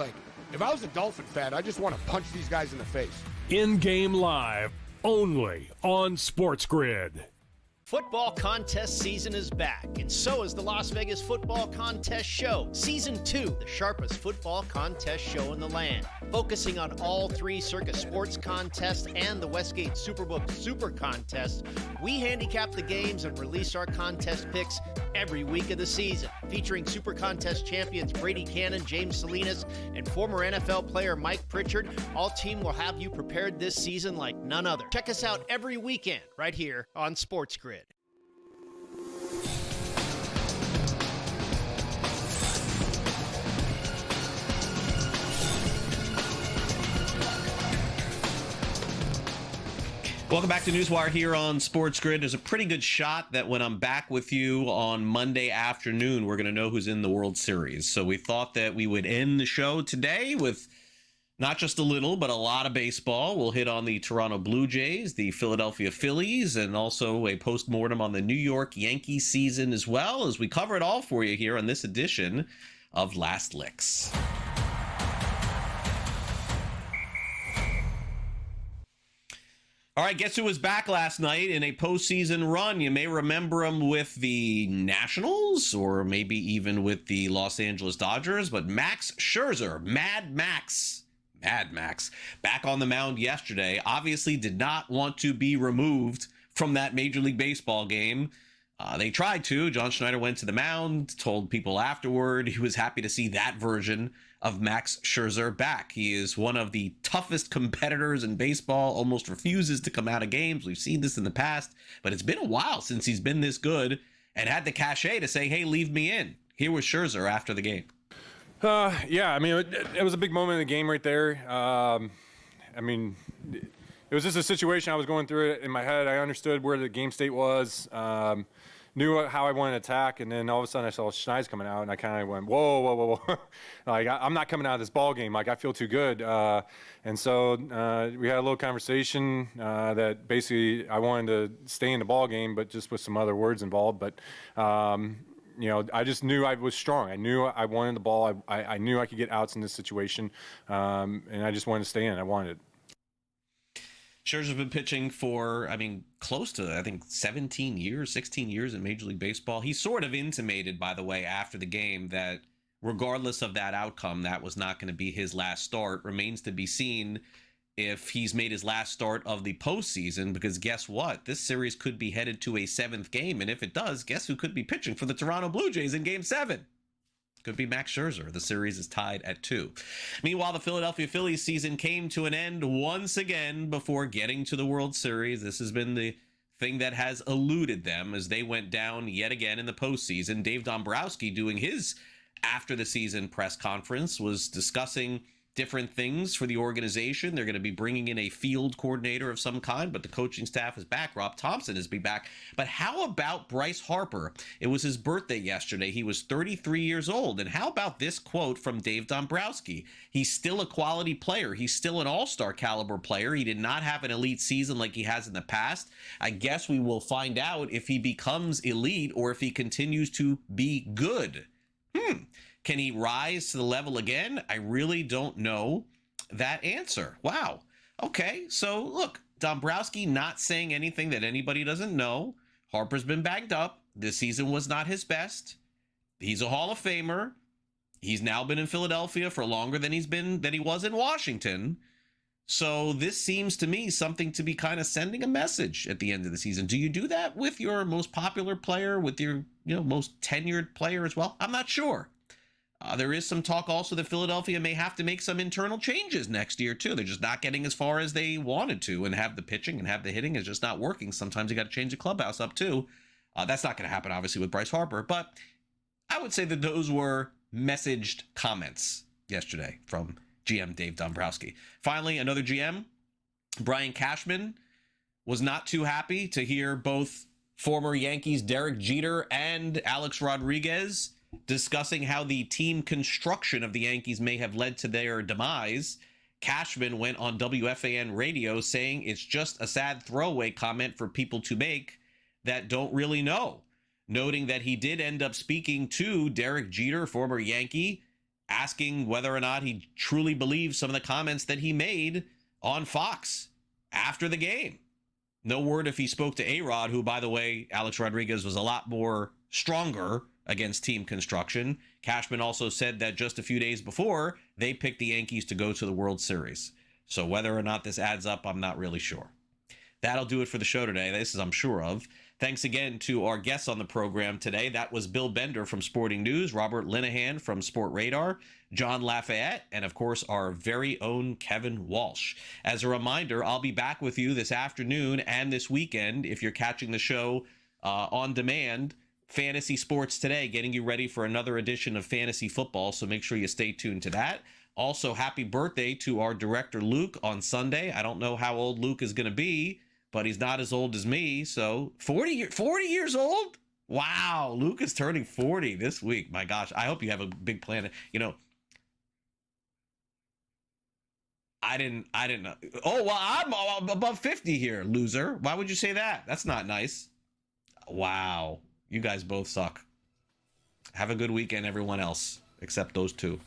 If I was a Dolphin fan, I just want to punch these guys in the face. In-game live, only on SportsGrid. Football contest season is back, and so is the Las Vegas Football Contest Show. Season 2, the sharpest football contest show in the land. Focusing on all 3 Circus Sports contests and the Westgate Superbook Super Contest, we handicap the games and release our contest picks every week of the season. Featuring Super Contest champions Brady Cannon, James Salinas, and former NFL player Mike Pritchard, all team will have you prepared this season like none other. Check us out every weekend right here on SportsGrid. Welcome back to NewsWire here on SportsGrid. There's a pretty good shot that when I'm back with you on Monday afternoon, we're going to know who's in the World Series. So we thought that we would end the show today with not just a little, but a lot of baseball. We'll hit on the Toronto Blue Jays, the Philadelphia Phillies, and also a postmortem on the New York Yankees season, as well as we cover it all for you here on this edition of Last Licks. All right, guess who was back last night in a postseason run? You may remember him with the Nationals or maybe even with the Los Angeles Dodgers, but Max Scherzer, Mad Max, back on the mound yesterday, obviously did not want to be removed from that Major League Baseball game. They tried to. John Schneider went to the mound, told people afterward he was happy to see that version of Max Scherzer back. He is one of the toughest competitors in baseball, almost refuses to come out of games. We've seen this in the past, but it's been a while since he's been this good and had the cachet to say, hey, leave me in. Here was Scherzer after the game. Yeah, I mean, it was a big moment in the game right there. I mean, it was just a situation I was going through it in my head. I understood where the game state was, knew how I wanted to attack, and then all of a sudden I saw Schneid's coming out, and I kind of went, whoa. Like, I'm not coming out of this ball game. Like, I feel too good. And so we had a little conversation that basically I wanted to stay in the ball game, but just with some other words involved. But you know, I just knew I was strong. I knew I wanted the ball. I knew I could get outs in this situation, and I just wanted to stay in. I wanted it. Scherzer's been pitching for, I mean, close to, I think, 17 years, 16 years in Major League Baseball. He sort of intimated, by the way, after the game that regardless of that outcome, that was not going to be his last start. Remains to be seen if he's made his last start of the postseason, because guess what? This series could be headed to a seventh game, and if it does, guess who could be pitching for the Toronto Blue Jays in Game 7? Could be Max Scherzer. The series is tied at 2. Meanwhile, the Philadelphia Phillies season came to an end once again before getting to the World Series. This has been the thing that has eluded them as they went down yet again in the postseason. Dave Dombrowski, doing his after the season press conference, was discussing different things for the organization. They're going to be bringing in a field coordinator of some kind, but the coaching staff is back. Rob Thompson is back. But how about Bryce Harper? It was his birthday yesterday. He was 33 years old. And how about this quote from Dave Dombrowski? He's still a quality player. He's still an all-star caliber player. He did not have an elite season like he has in the past. I guess we will find out if he becomes elite or if he continues to be good. Can he rise to the level again? I really don't know that answer. Wow. Okay, so look, Dombrowski not saying anything that anybody doesn't know. Harper's been banged up. This season was not his best. He's a Hall of Famer. He's now been in Philadelphia for longer than he was in Washington. So this seems to me something to be kind of sending a message at the end of the season. Do you do that with your most popular player, with your most tenured player as well? I'm not sure. There is some talk also that Philadelphia may have to make some internal changes next year, too. They're just not getting as far as they wanted to, and have the pitching and have the hitting is just not working. Sometimes you got to change the clubhouse up, too. That's not going to happen, obviously, with Bryce Harper. But I would say that those were messaged comments yesterday from GM Dave Dombrowski. Finally, another GM, Brian Cashman, was not too happy to hear both former Yankees Derek Jeter and Alex Rodriguez discussing how the team construction of the Yankees may have led to their demise. Cashman went on WFAN radio saying it's just a sad throwaway comment for people to make that don't really know, noting that he did end up speaking to Derek Jeter, former Yankee, asking whether or not he truly believes some of the comments that he made on Fox after the game. No word if he spoke to A-Rod, who, by the way, Alex Rodriguez was a lot more stronger against team construction. Cashman also said that just a few days before, they picked the Yankees to go to the World Series. So whether or not this adds up, I'm not really sure. That'll do it for the show today. This is I'm sure of. Thanks again to our guests on the program today. That was Bill Bender from Sporting News, Robert Linehan from Sport Radar, John Lafayette, and of course our very own Kevin Walsh. As a reminder, I'll be back with you this afternoon and this weekend if you're catching the show on demand. Fantasy Sports Today, getting you ready for another edition of Fantasy Football, so make sure you stay tuned to that. Also, happy birthday to our director, Luke, on Sunday. I don't know how old Luke is going to be, but he's not as old as me, so 40 years old? Wow, Luke is turning 40 this week. My gosh, I hope you have a big plan. I didn't know. Oh, well, I'm above 50 here, loser. Why would you say that? That's not nice. Wow. You guys both suck. Have a good weekend, everyone else, except those two.